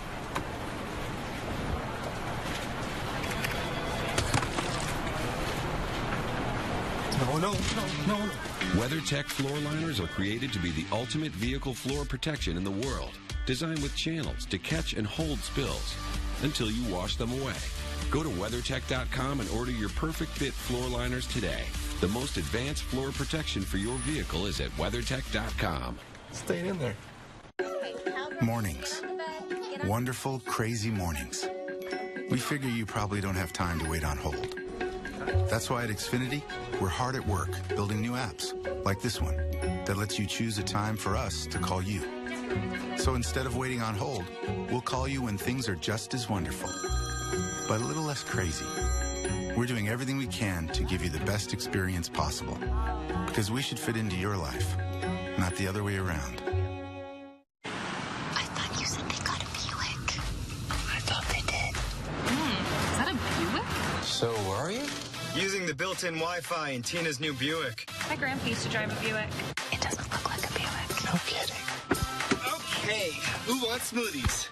S9: No.
S16: WeatherTech floor liners are created to be the ultimate vehicle floor protection in the world. Designed with channels to catch and hold spills until you wash them away. Go to WeatherTech.com and order your perfect fit floor liners today. The most advanced floor protection for your vehicle is at WeatherTech.com.
S9: Stay in there.
S23: Mornings. Wonderful, crazy mornings. We figure you probably don't have time to wait on hold. That's why at Xfinity, we're hard at work building new apps, like this one, that lets you choose a time for us to call you. So instead of waiting on hold, we'll call you when things are just as wonderful, but a little less crazy. We're doing everything we can to give you the best experience possible, because we should fit into your life, not the other way around.
S9: So, are you?
S24: Using the built-in Wi-Fi in Tina's new Buick.
S8: My grandpa used to drive a Buick. It doesn't look like a Buick.
S9: No kidding.
S24: Okay, who wants smoothies?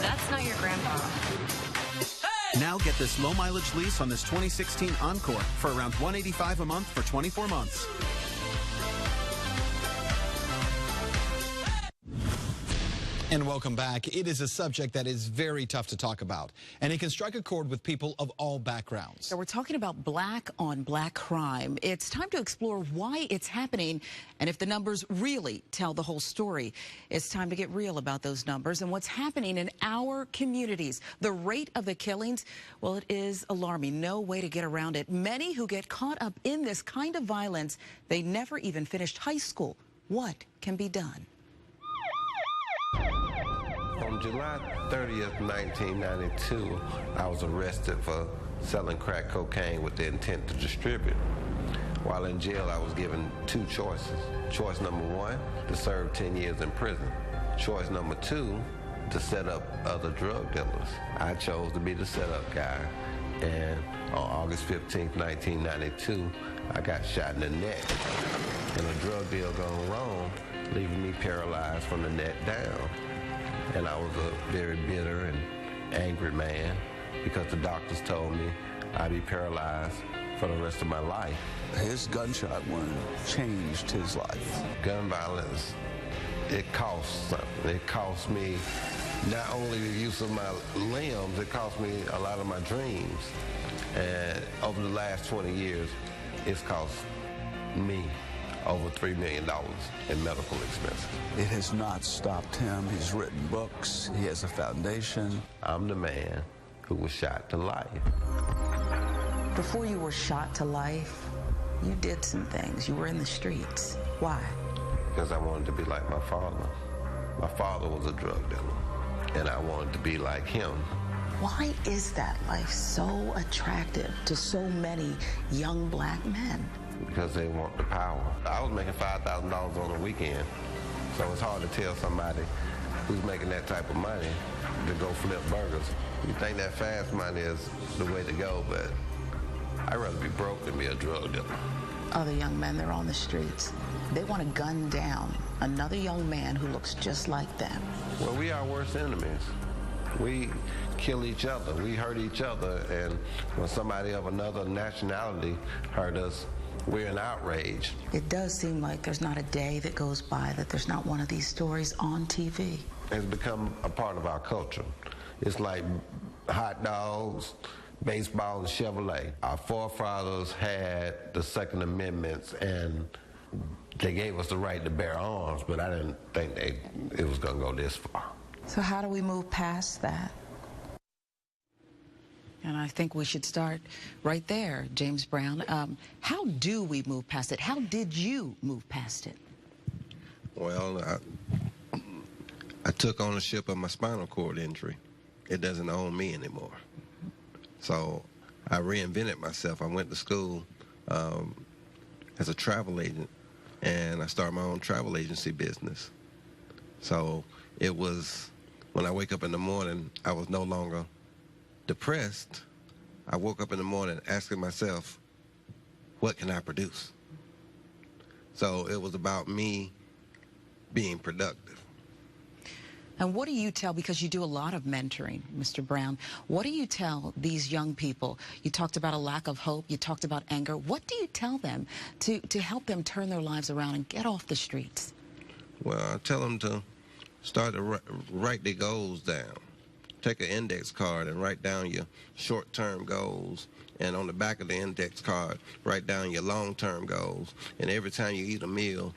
S8: That's not your grandpa.
S25: Now get this low-mileage lease on this 2016 Encore for around $185 a month for 24 months.
S5: And welcome back. It is a subject that is very tough to talk about, and it can strike a chord with people of all backgrounds.
S3: So we're talking about black-on-black crime. It's time to explore why it's happening and if the numbers really tell the whole story. It's time to get real about those numbers and what's happening in our communities. The rate of the killings, well, it is alarming. No way to get around it. Many who get caught up in this kind of violence, they never even finished high school. What can be done?
S26: On July 30th, 1992, I was arrested for selling crack cocaine with the intent to distribute. While in jail, I was given two choices. Choice number one, to serve 10 years in prison. Choice number two, to set up other drug dealers. I chose to be the setup guy, and on August 15th, 1992, I got shot in the neck. And a drug deal gone wrong, leaving me paralyzed from the neck down. And I was a very bitter and angry man because the doctors told me I'd be paralyzed for the rest of my life.
S27: His gunshot wound changed his life.
S26: Gun violence, it costs something. It cost me not only the use of my limbs, it cost me a lot of my dreams. And over the last 20 years, it's cost me over $3 million in medical expenses.
S27: It has not stopped him. He's written books. He has a foundation.
S26: I'm the man who was shot to life.
S3: Before you were shot to life, you did some things. You were in the streets. Why?
S26: Because I wanted to be like my father. My father was a drug dealer, and I wanted to be like him.
S3: Why is that life so attractive to so many young black men?
S26: Because they want the power. I was making $5,000 on a weekend, so it's hard to tell somebody who's making that type of money to go flip burgers You think that fast money is the way to go, but I'd rather be broke than be a drug dealer.
S3: Other young men, they're on the streets. They want to gun down another young man who looks just like them.
S26: Well, we are worst enemies. We kill each other. We hurt each other. And when somebody of another nationality hurt us, we're in outrage.
S3: It does seem like there's not a day that goes by that there's not one of these stories on TV.
S26: It's become a part of our culture. It's like hot dogs, baseball, and Chevrolet. Our forefathers had the Second Amendments, and they gave us the right to bear arms, but I didn't think it was going to go this far.
S3: So how do we move past that? And I think we should start right there, James Brown. How do we move past it? How did you move past it?
S26: Well, I took ownership of my spinal cord injury. It doesn't own me anymore. So I reinvented myself. I went to school as a travel agent, and I started my own travel agency business. So it was, when I wake up in the morning, I was no longer depressed. I woke up in the morning asking myself, what can I produce? So it was about me being productive.
S3: And what do you tell, because you do a lot of mentoring, Mr. Brown, what do you tell these young people? You talked about a lack of hope, you talked about anger. What do you tell them to help them turn their lives around and get off the streets?
S26: Well, I tell them to start to write their goals down. Take an index card and write down your short-term goals. And on the back of the index card, write down your long-term goals. And every time you eat a meal,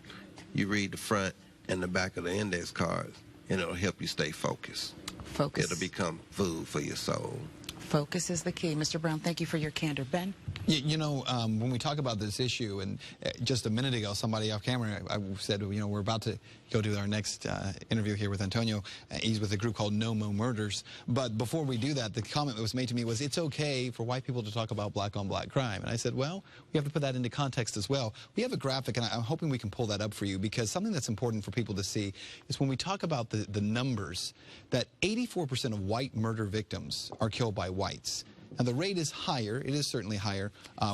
S26: you read the front and the back of the index card, and it'll help you stay focused.
S3: Focus.
S26: It'll become food for your soul.
S3: Focus is the key. Mr. Brown, thank you for your candor. Ben?
S5: You know, when we talk about this issue, and just a minute ago, somebody off camera, I said, you know, we're about to go to our next interview here with Antonio. He's with a group called No Mo Murders. But before we do that, the comment that was made to me was, it's okay for white people to talk about black-on-black crime. And I said, well, we have to put that into context as well. We have a graphic, and I'm hoping we can pull that up for you, because something that's important for people to see is when we talk about the numbers, that 84% of white murder victims are killed by whites. Now, the rate is higher. It is certainly higher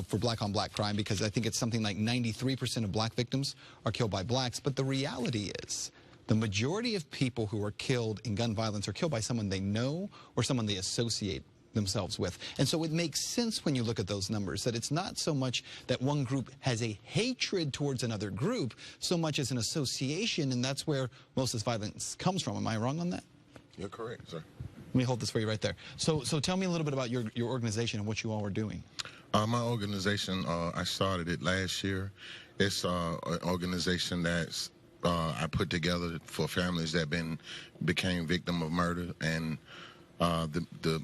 S5: for black-on-black crime, because I think it's something like 93% of black victims are killed by blacks. But the reality is the majority of people who are killed in gun violence are killed by someone they know or someone they associate themselves with. And so it makes sense when you look at those numbers that it's not so much that one group has a hatred towards another group so much as an association, and that's where most of this violence comes from. Am I wrong on that?
S11: You're correct, sir.
S5: Let me hold this for you right there. So tell me a little bit about your organization and what you all are doing.
S11: My organization, I started it last year. It's an organization that's I put together for families that became victim of murder. And the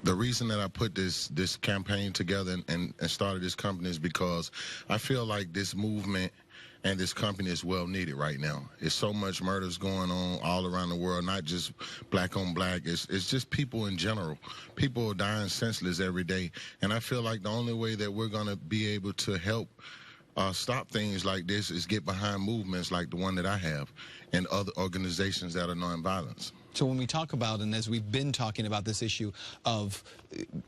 S11: reason that I put this campaign together and started this company is because I feel like this movement and this company is well needed right now. There's so much murders going on all around the world, not just black on black. It's just people in general. People are dying senseless every day. And I feel like the only way that we're going to be able to help stop things like this is get behind movements like the one that I have and other organizations that are nonviolence.
S5: So when we talk about, and as we've been talking about this issue of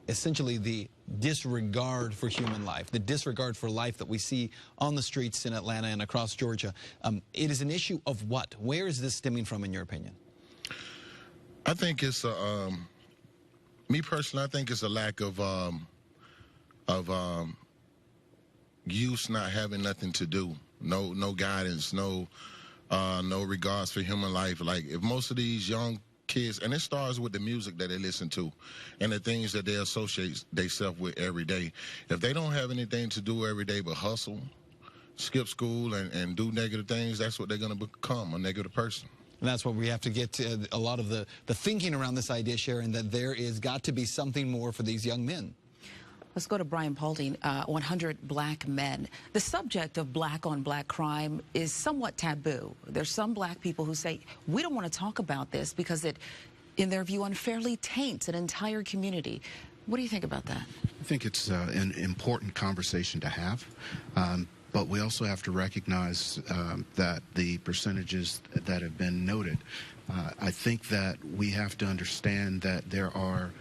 S5: essentially the disregard for human life, the disregard for life that we see on the streets in Atlanta and across Georgia, it is an issue of what? Where is this stemming from, in your opinion?
S11: I think it's me personally, I think it's a lack of youth not having nothing to do, no guidance, no regards for human life. Like, if most of these young kids, and it starts with the music that they listen to and the things that they associate themselves with every day, if they don't have anything to do every day but hustle, skip school, and do negative things, that's what they're going to become, a negative person.
S5: And that's what we have to get to, a lot of the thinking around this idea, Sharon, that there is got to be something more for these young men.
S3: Let's go to Brian Paulding, 100 Black Men. The subject of black-on-black crime is somewhat taboo. There's some black people who say, we don't want to talk about this because it, in their view, unfairly taints an entire community. What do you think about that?
S12: I think it's an important conversation to have. But we also have to recognize that the percentages that have been noted, I think that we have to understand that there are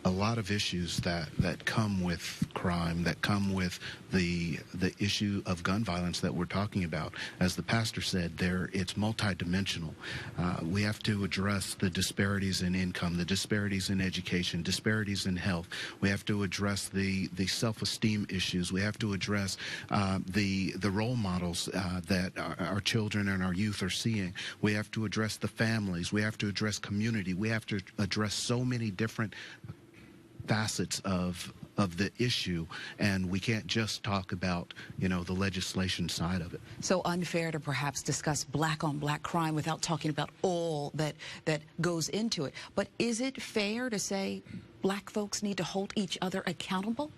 S12: a lot of issues that come with crime, that come with the issue of gun violence that we're talking about. As the pastor said, it's multidimensional. We have to address the disparities in income, the disparities in education, disparities in health. We have to address the self-esteem issues. We have to address the role models that our children and our youth are seeing. We have to address the families. We have to address community. We have to address so many different facets of the issue, and we can't just talk about, the legislation side of it.
S3: So unfair to perhaps discuss black-on-black crime without talking about all that goes into it. But is it fair to say black folks need to hold each other accountable?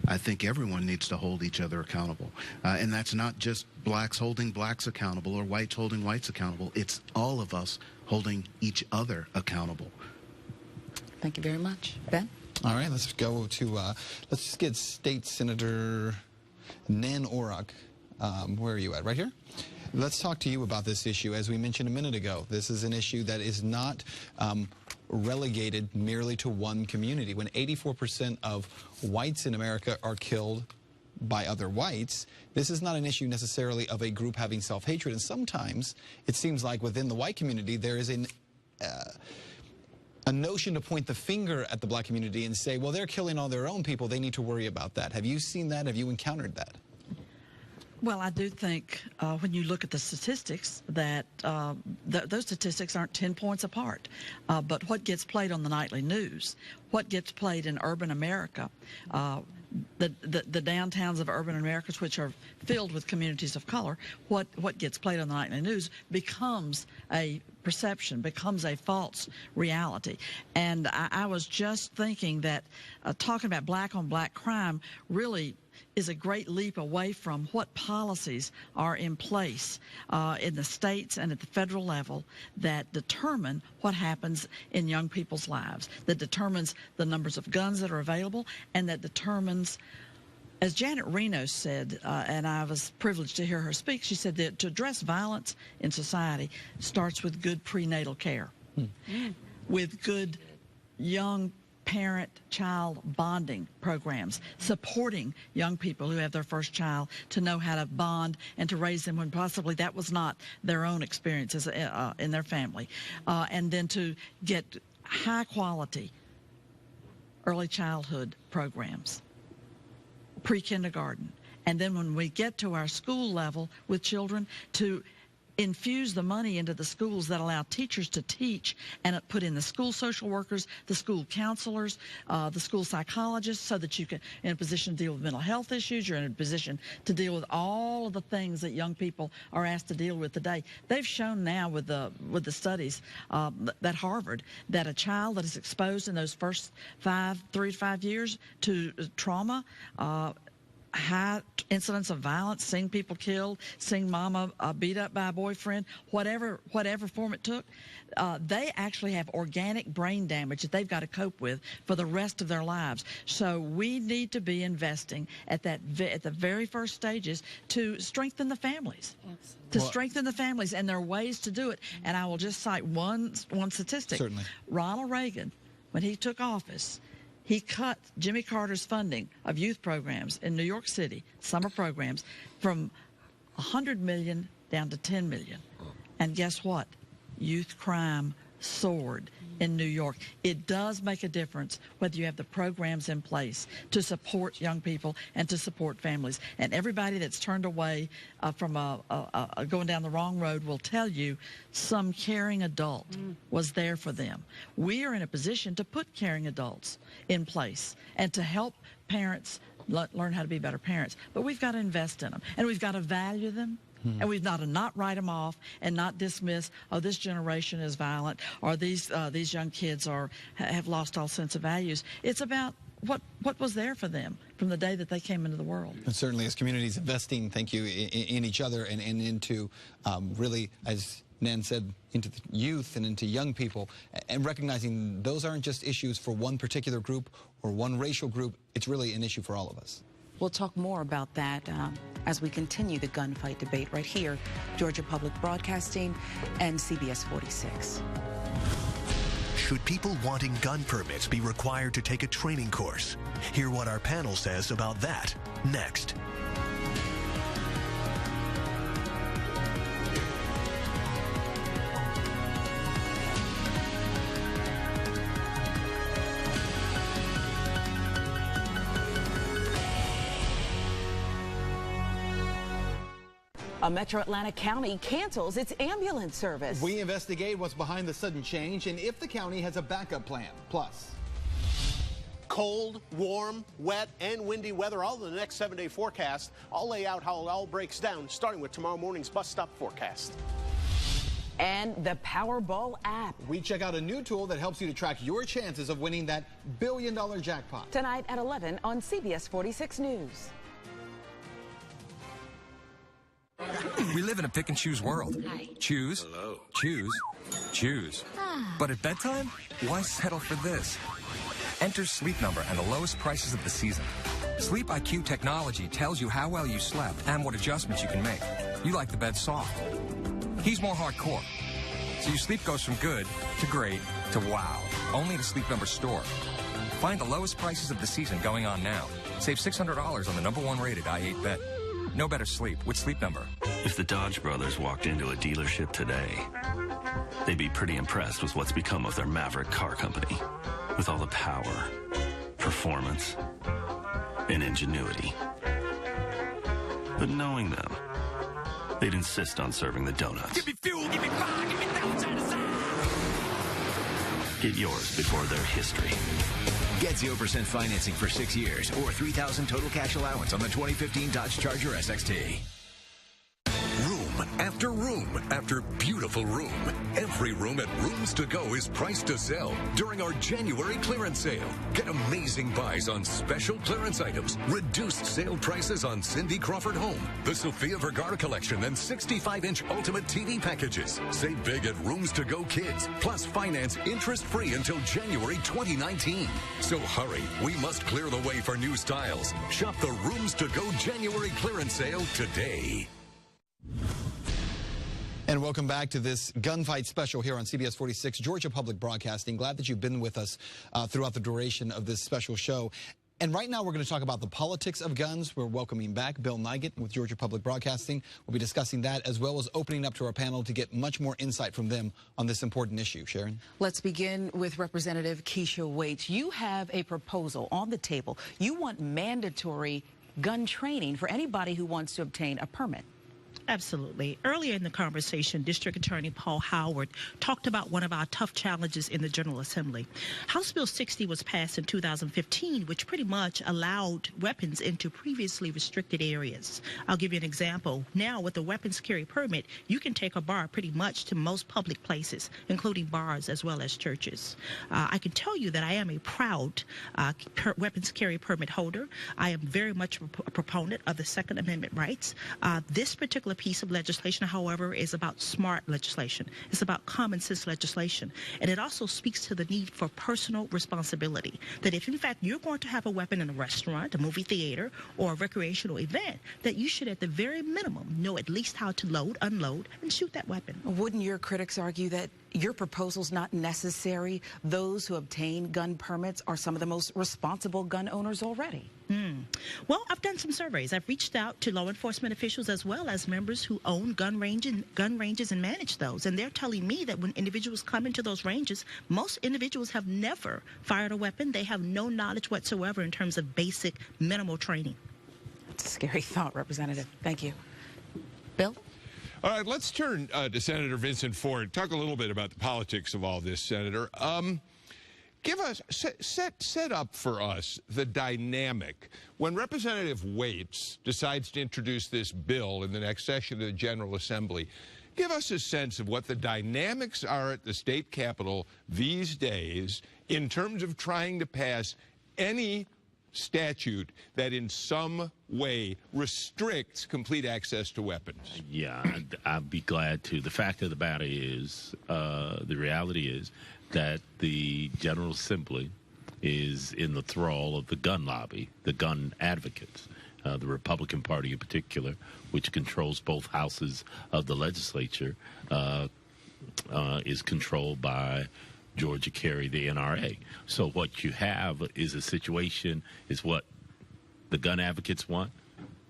S12: I think everyone needs to hold each other accountable. And that's not just blacks holding blacks accountable or whites holding whites accountable. It's all of us holding each other accountable.
S3: Thank you very much. Ben?
S5: All right, let's go to, let's just get State Senator Nan Orrock. Where are you at? Right here? Let's talk to you about this issue. As we mentioned a minute ago, this is an issue that is not relegated merely to one community. When 84% of whites in America are killed by other whites, this is not an issue necessarily of a group having self-hatred. And sometimes it seems like within the white community there is a notion to point the finger at the black community and say, well, they're killing all their own people, they need to worry about that. Have you seen that? Have you encountered that?
S2: Well, I do think when you look at the statistics that those statistics aren't 10 points apart. But what gets played on the nightly news, what gets played in urban America, the downtowns of urban America, which are filled with communities of color, what gets played on the nightly news becomes a perception, becomes a false reality. And I was just thinking that talking about black-on-black crime really is a great leap away from what policies are in place in the states and at the federal level that determine what happens in young people's lives, that determines the numbers of guns that are available, and that determines, as Janet Reno said, and I was privileged to hear her speak, she said that to address violence in society starts with good prenatal care, with good young parent-child bonding programs, supporting young people who have their first child to know how to bond and to raise them when possibly that was not their own experiences in their family, and then to get high-quality early childhood programs, pre-kindergarten, and then when we get to our school level with children, to infuse the money into the schools that allow teachers to teach and put in the school social workers, the school counselors, the school psychologists, so that you can, in a position to deal with mental health issues, you're in a position to deal with all of the things that young people are asked to deal with today. They've shown now with the studies at Harvard that a child that is exposed in those first 3 to 5 years to trauma, high incidents of violence, seeing people killed, seeing mama beat up by a boyfriend, whatever form it took, they actually have organic brain damage that they've got to cope with for the rest of their lives. So we need to be investing at the very first stages to strengthen the families. To strengthen the families, and there are ways to do it. And I will just cite one statistic.
S5: Certainly.
S2: Ronald Reagan, when he took office, he cut Jimmy Carter's funding of youth programs in New York City, summer programs, from $100 million down to $10 million. And guess what? Youth crime soared in New York. It does make a difference whether you have the programs in place to support young people and to support families. And everybody that's turned away from going down the wrong road will tell you some caring adult was there for them. We are in a position to put caring adults in place and to help parents learn how to be better parents. But we've got to invest in them, and we've got to value them. And we've got to not write them off and not dismiss, oh, this generation is violent, or these young kids have lost all sense of values. It's about what was there for them from the day that they came into the world.
S5: And certainly as communities investing, thank you, in each other and into really, as Nan said, into the youth and into young people, and recognizing those aren't just issues for one particular group or one racial group. It's really an issue for all of us.
S3: We'll talk more about that as we continue the gunfight debate right here, Georgia Public Broadcasting and CBS 46.
S1: Should people wanting gun permits be required to take a training course? Hear what our panel says about that next.
S3: A Metro Atlanta county cancels its ambulance service.
S5: We investigate what's behind the sudden change and if the county has a backup plan. Plus,
S6: cold, warm, wet, and windy weather all in the next 7-day forecast. I'll lay out how it all breaks down, starting with tomorrow morning's bus stop forecast.
S3: And the Powerball app.
S5: We check out a new tool that helps you to track your chances of winning that billion-dollar jackpot.
S3: Tonight at 11 on CBS 46 News.
S13: We live in a pick and choose world.
S8: Hi.
S13: Choose,
S8: Hello.
S13: choose, choose. But at bedtime, why settle for this? Enter Sleep Number and the lowest prices of the season. Sleep IQ technology tells you how well you slept and what adjustments you can make. You like the bed soft. He's more hardcore. So your sleep goes from good to great to wow. Only at a Sleep Number store. Find the lowest prices of the season going on now. Save $600 on the #1 rated i8 bed. No better sleep with Sleep Number.
S15: If the Dodge brothers walked into a dealership today, they'd be pretty impressed with what's become of their Maverick car company. With all the power, performance, and ingenuity. But knowing them, they'd insist on serving the donuts.
S13: Give me fuel, give me fire, give me that.
S15: Get yours before their history.
S17: Get 0% financing for 6 years or $3,000 total cash allowance on the 2015 Dodge Charger SXT.
S18: Room after room after beautiful room. Every room at Rooms to Go is priced to sell during our January clearance sale. Get amazing buys on special clearance items, reduced sale prices on Cindy Crawford Home, the Sofia Vergara collection, and 65-inch Ultimate TV packages. Save big at Rooms to Go Kids, plus finance interest-free until January 2019. So hurry, we must clear the way for new styles. Shop the Rooms to Go January clearance sale today.
S5: and welcome back to this gunfight special here on CBS 46, Georgia Public Broadcasting. Glad that you've been with us throughout the duration of this special show. And right now we're going to talk about the politics of guns. We're welcoming back Bill Nigut with Georgia Public Broadcasting. We'll be discussing that as well as opening up to our panel to get much more insight from them on this important issue. Sharon?
S3: Let's begin with Representative Keisha Waite. You have a proposal on the table. You want mandatory gun training for anybody who wants to obtain a permit.
S19: Absolutely. Earlier in the conversation, District Attorney Paul Howard talked about one of our tough challenges in the General Assembly. House Bill 60 was passed in 2015, which pretty much allowed weapons into previously restricted areas. I'll give you an example. Now, with a weapons carry permit, you can take a bar pretty much to most public places, including bars as well as churches. I can tell you that I am a proud weapons carry permit holder. I am very much a proponent of the Second Amendment rights. This particular piece of legislation, however, is about smart legislation. It's about common sense legislation. And it also speaks to the need for personal responsibility. That if, in fact, you're going to have a weapon in a restaurant, a movie theater, or a recreational event, that you should, at the very minimum, know at least how to load, unload, and shoot that weapon.
S3: Wouldn't your critics argue that your proposal's not necessary? Those who obtain gun permits are some of the most responsible gun owners already.
S19: Well, I've done some surveys. I've reached out to law enforcement officials as well as members who own gun ranges and manage those. And they're telling me that when individuals come into those ranges, most individuals have never fired a weapon. They have no knowledge whatsoever in terms of basic minimal training.
S3: That's a scary thought, Representative. Thank you. Bill?
S20: All right, let's turn to Senator Vincent Ford. Talk a little bit about the politics of all this, Senator. Give us, set up for us the dynamic. When Representative Waite decides to introduce this bill in the next session of the General Assembly, give us a sense of what the dynamics are at the state capitol these days in terms of trying to pass any statute that in some way restricts complete access to weapons.
S28: Yeah, I'd be glad to. The fact of the matter is, the reality is that the General Assembly is in the thrall of the gun lobby, the gun advocates. the Republican Party in particular, which controls both houses of the legislature, is controlled by Georgia Kerry, the NRA. So what you have is a situation, is what the gun advocates want,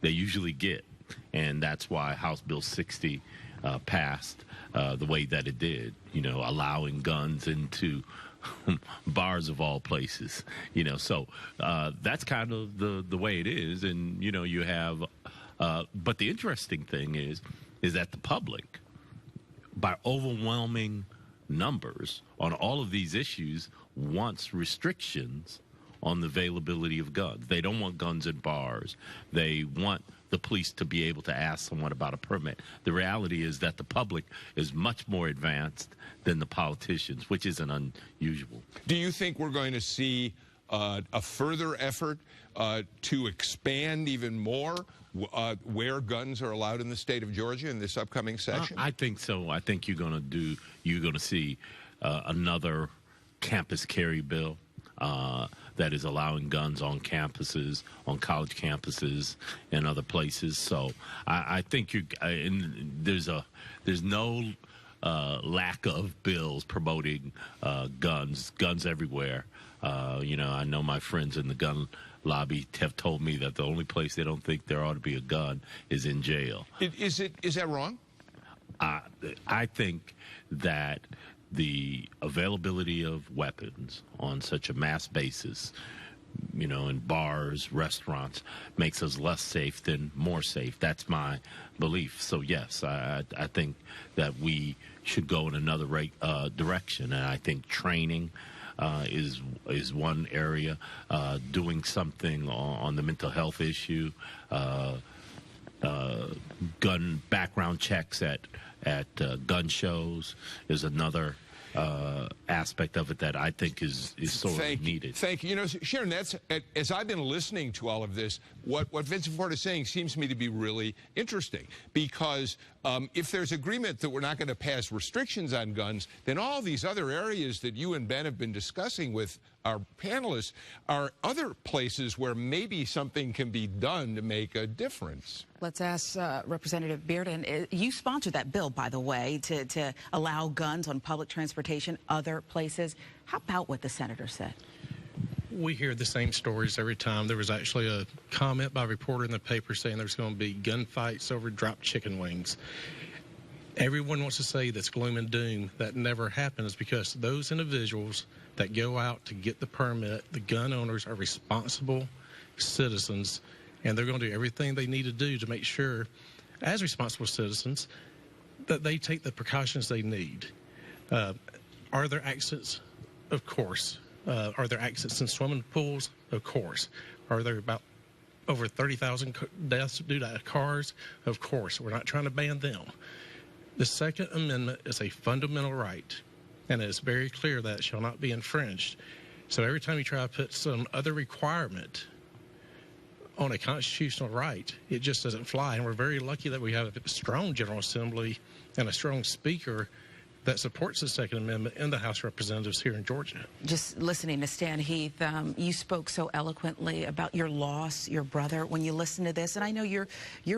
S28: they usually get. And that's why House Bill 60 passed the way that it did, allowing guns into bars of all places, so that's kind of the way it is. And, you have, but the interesting thing is that the public, by overwhelming numbers on all of these issues, wants restrictions on the availability of guns. They don't want guns in bars. They want the police to be able to ask someone about a permit. The reality is that the public is much more advanced than the politicians, which isn't unusual.
S20: Do you think we're going to see a further effort to expand even more where guns are allowed in the state of Georgia in this upcoming session?
S28: I think so. I think you're going to see another campus carry bill that is allowing guns on campuses, on college campuses, and other places. So I think there's no lack of bills promoting guns everywhere. I know my friends in the gun lobby have told me that the only place they don't think there ought to be a gun is in jail.
S20: Is that wrong?
S28: I think that the availability of weapons on such a mass basis, in bars, restaurants, makes us less safe than more safe. That's my belief. So, yes, I think that we should go in another direction. And I think training is one area, doing something on the mental health issue, gun background checks at gun shows is another aspect of it that I think is sort of needed.
S20: Thank you. Sharon, as I've been listening to all of this, what Vincent Ford is saying seems to me to be really interesting, because if there's agreement that we're not going to pass restrictions on guns, then all these other areas that you and Ben have been discussing with our panelists are other places where maybe something can be done to make a difference.
S3: Let's ask Representative Bearden. You sponsored that bill, by the way, to allow guns on public transportation, other places. How about what the senator said?
S4: We hear the same stories every time. There was actually a comment by a reporter in the paper saying there's going to be gunfights over dropped chicken wings. Everyone wants to say that's gloom and doom. That never happens, because those individuals that go out to get the permit, the gun owners, are responsible citizens, and they're going to do everything they need to do to make sure, as responsible citizens, that they take the precautions they need. Are there accidents? Of course. Are there accidents in swimming pools? Of course. Are there about over 30,000 deaths due to cars? Of course. We're not trying to ban them. The Second Amendment is a fundamental right, and it is very clear that it shall not be infringed. So every time you try to put some other requirement on a constitutional right, it just doesn't fly. And we're very lucky that we have a strong General Assembly and a strong Speaker that supports the Second Amendment in the House of Representatives here in Georgia.
S3: Just listening to Stan Heath, you spoke so eloquently about your loss, your brother, when you listen to this. And I know you're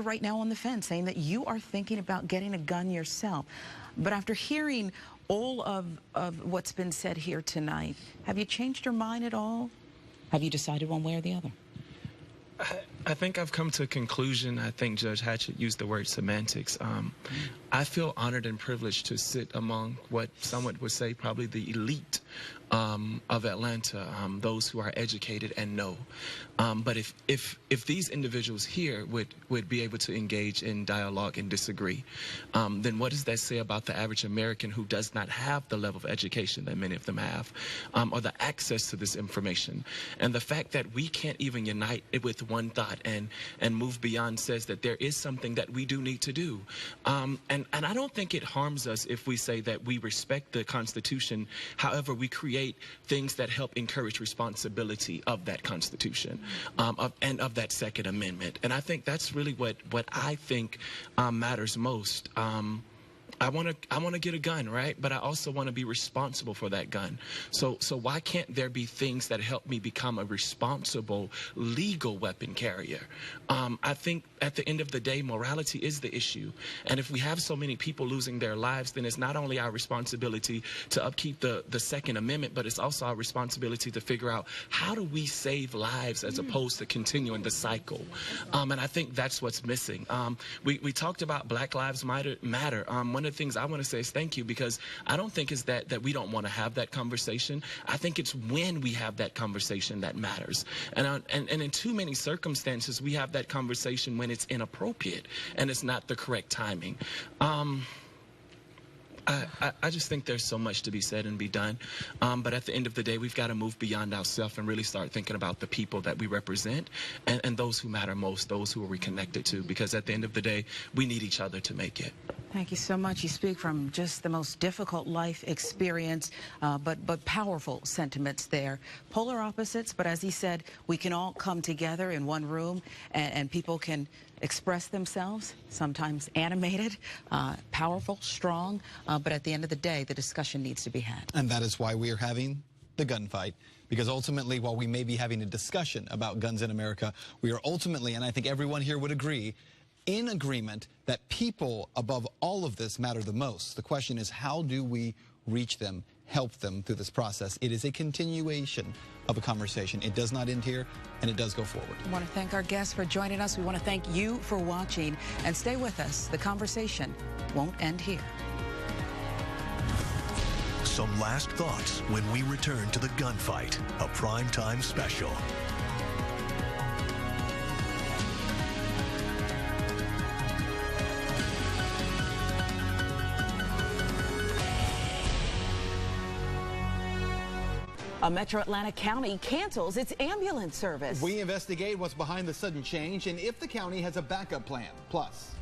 S3: right now on the fence, saying that you are thinking about getting a gun yourself. But after hearing all of what's been said here tonight, have you changed your mind at all? Have you decided one way or the other?
S9: I think I've come to a conclusion. I think Judge Hatchett used the word semantics. I feel honored and privileged to sit among what someone would say probably the elite of Atlanta, those who are educated and know. But if these individuals here would be able to engage in dialogue and disagree, then what does that say about the average American who does not have the level of education that many of them have, or the access to this information? And the fact that we can't even unite with one thought and move beyond says that there is something that we do need to do. And I don't think it harms us if we say that we respect the Constitution. However, we create things that help encourage responsibility of that Constitution, and of that Second Amendment. And I think that's really what I think matters most. I want to get a gun, right? But I also want to be responsible for that gun. So why can't there be things that help me become a responsible, legal weapon carrier? I think at the end of the day, morality is the issue. And if we have so many people losing their lives, then it's not only our responsibility to upkeep the Second Amendment, but it's also our responsibility to figure out how do we save lives as opposed to continuing the cycle. And I think that's what's missing. We talked about Black Lives Matter. One of the things I want to say is thank you, because I don't think it's that we don't want to have that conversation. I think it's when we have that conversation that matters. And in too many circumstances, we have that conversation when it's inappropriate and it's not the correct timing. I just think there's so much to be said and be done. But at the end of the day, we've got to move beyond ourselves and really start thinking about the people that we represent and those who matter most, those who are we connected to, because at the end of the day, we need each other to make it.
S3: Thank you so much. You speak from just the most difficult life experience, but powerful sentiments there. Polar opposites, but as he said, we can all come together in one room and people can express themselves, sometimes animated, powerful, strong, but at the end of the day, the discussion needs to be had.
S5: And that is why we are having the gunfight. Because ultimately, while we may be having a discussion about guns in America, we are ultimately, and I think everyone here would agree, in agreement that people above all of this matter the most. The question is, how do we reach them, help them through this process? It is a continuation of a conversation. It does not end here, and it does go forward.
S3: I want to thank our guests for joining us. We want to thank you for watching, and stay with us. The conversation won't end here.
S1: Some last thoughts when we return to the gunfight, a primetime special.
S3: A Metro Atlanta County cancels its ambulance service.
S5: We investigate what's behind the sudden change and if the county has a backup plan. Plus,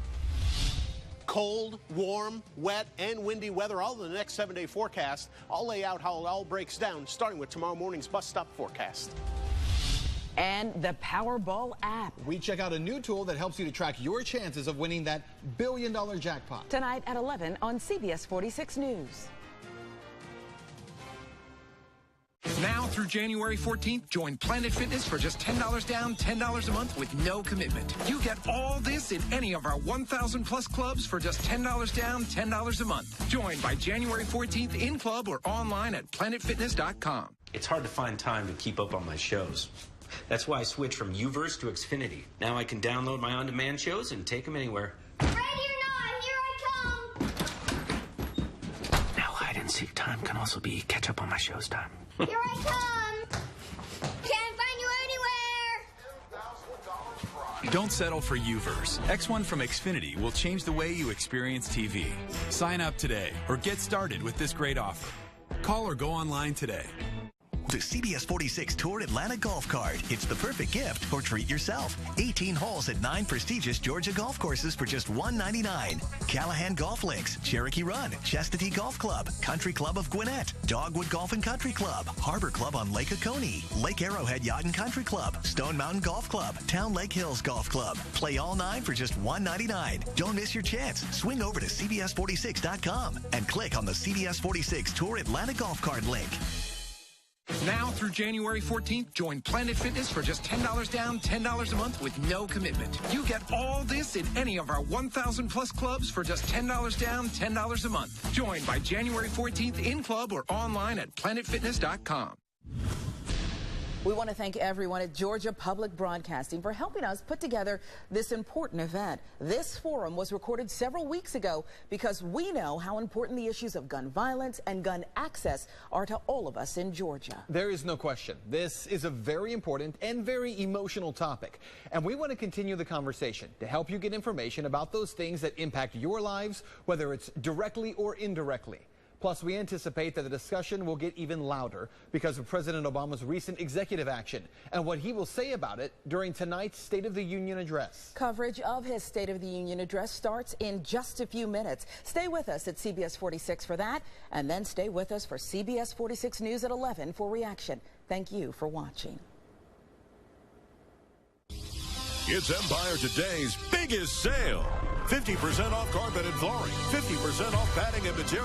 S6: cold, warm, wet, and windy weather all in the next 7-day forecast. I'll lay out how it all breaks down, starting with tomorrow morning's bus stop forecast.
S3: And the Powerball app.
S5: We check out a new tool that helps you to track your chances of winning that billion-dollar jackpot.
S3: Tonight at 11 on CBS 46 News.
S7: Now through January 14th, join Planet Fitness for just $10 down, $10 a month with no commitment. You get all this in any of our 1,000 plus clubs for just $10 down, $10 a month. Join by January 14th in club or online at planetfitness.com.
S10: It's hard to find time to keep up on my shows. That's why I switched from Uverse to Xfinity. Now I can download my on-demand shows and take them anywhere.
S14: Ready or not, here I come!
S10: Now hide and seek time can also be catch up on my show's time.
S14: Here I come! Can't find you anywhere!
S16: Don't settle for Uverse. X1 from Xfinity will change the way you experience TV. Sign up today or get started with this great offer. Call or go online today.
S1: The CBS 46 Tour Atlanta Golf Card. It's the perfect gift or treat yourself. 18 holes at 9 prestigious Georgia golf courses for just $199. Callahan Golf Links, Cherokee Run, Chastity Golf Club, Country Club of Gwinnett, Dogwood Golf and Country Club, Harbor Club on Lake Oconee, Lake Arrowhead Yacht and Country Club, Stone Mountain Golf Club, Town Lake Hills Golf Club. Play all 9 for just $199. Don't miss your chance. Swing over to CBS46.com and click on the CBS 46 Tour Atlanta Golf Card link.
S7: Now through January 14th, join Planet Fitness for just $10 down, $10 a month with no commitment. You get all this in any of our 1,000 plus clubs for just $10 down, $10 a month. Join by January 14th in club or online at planetfitness.com.
S3: We want to thank everyone at Georgia Public Broadcasting for helping us put together this important event. This forum was recorded several weeks ago because we know how important the issues of gun violence and gun access are to all of us in Georgia.
S5: There is no question. This is a very important and very emotional topic. And we want to continue the conversation to help you get information about those things that impact your lives, whether it's directly or indirectly. Plus, we anticipate that the discussion will get even louder because of President Obama's recent executive action and what he will say about it during tonight's State of the Union address.
S3: Coverage of his State of the Union address starts in just a few minutes. Stay with us at CBS 46 for that, and then stay with us for CBS 46 News at 11 for reaction. Thank you for watching.
S18: It's Empire Today's biggest sale. 50% off carpet and flooring, 50% off padding and material.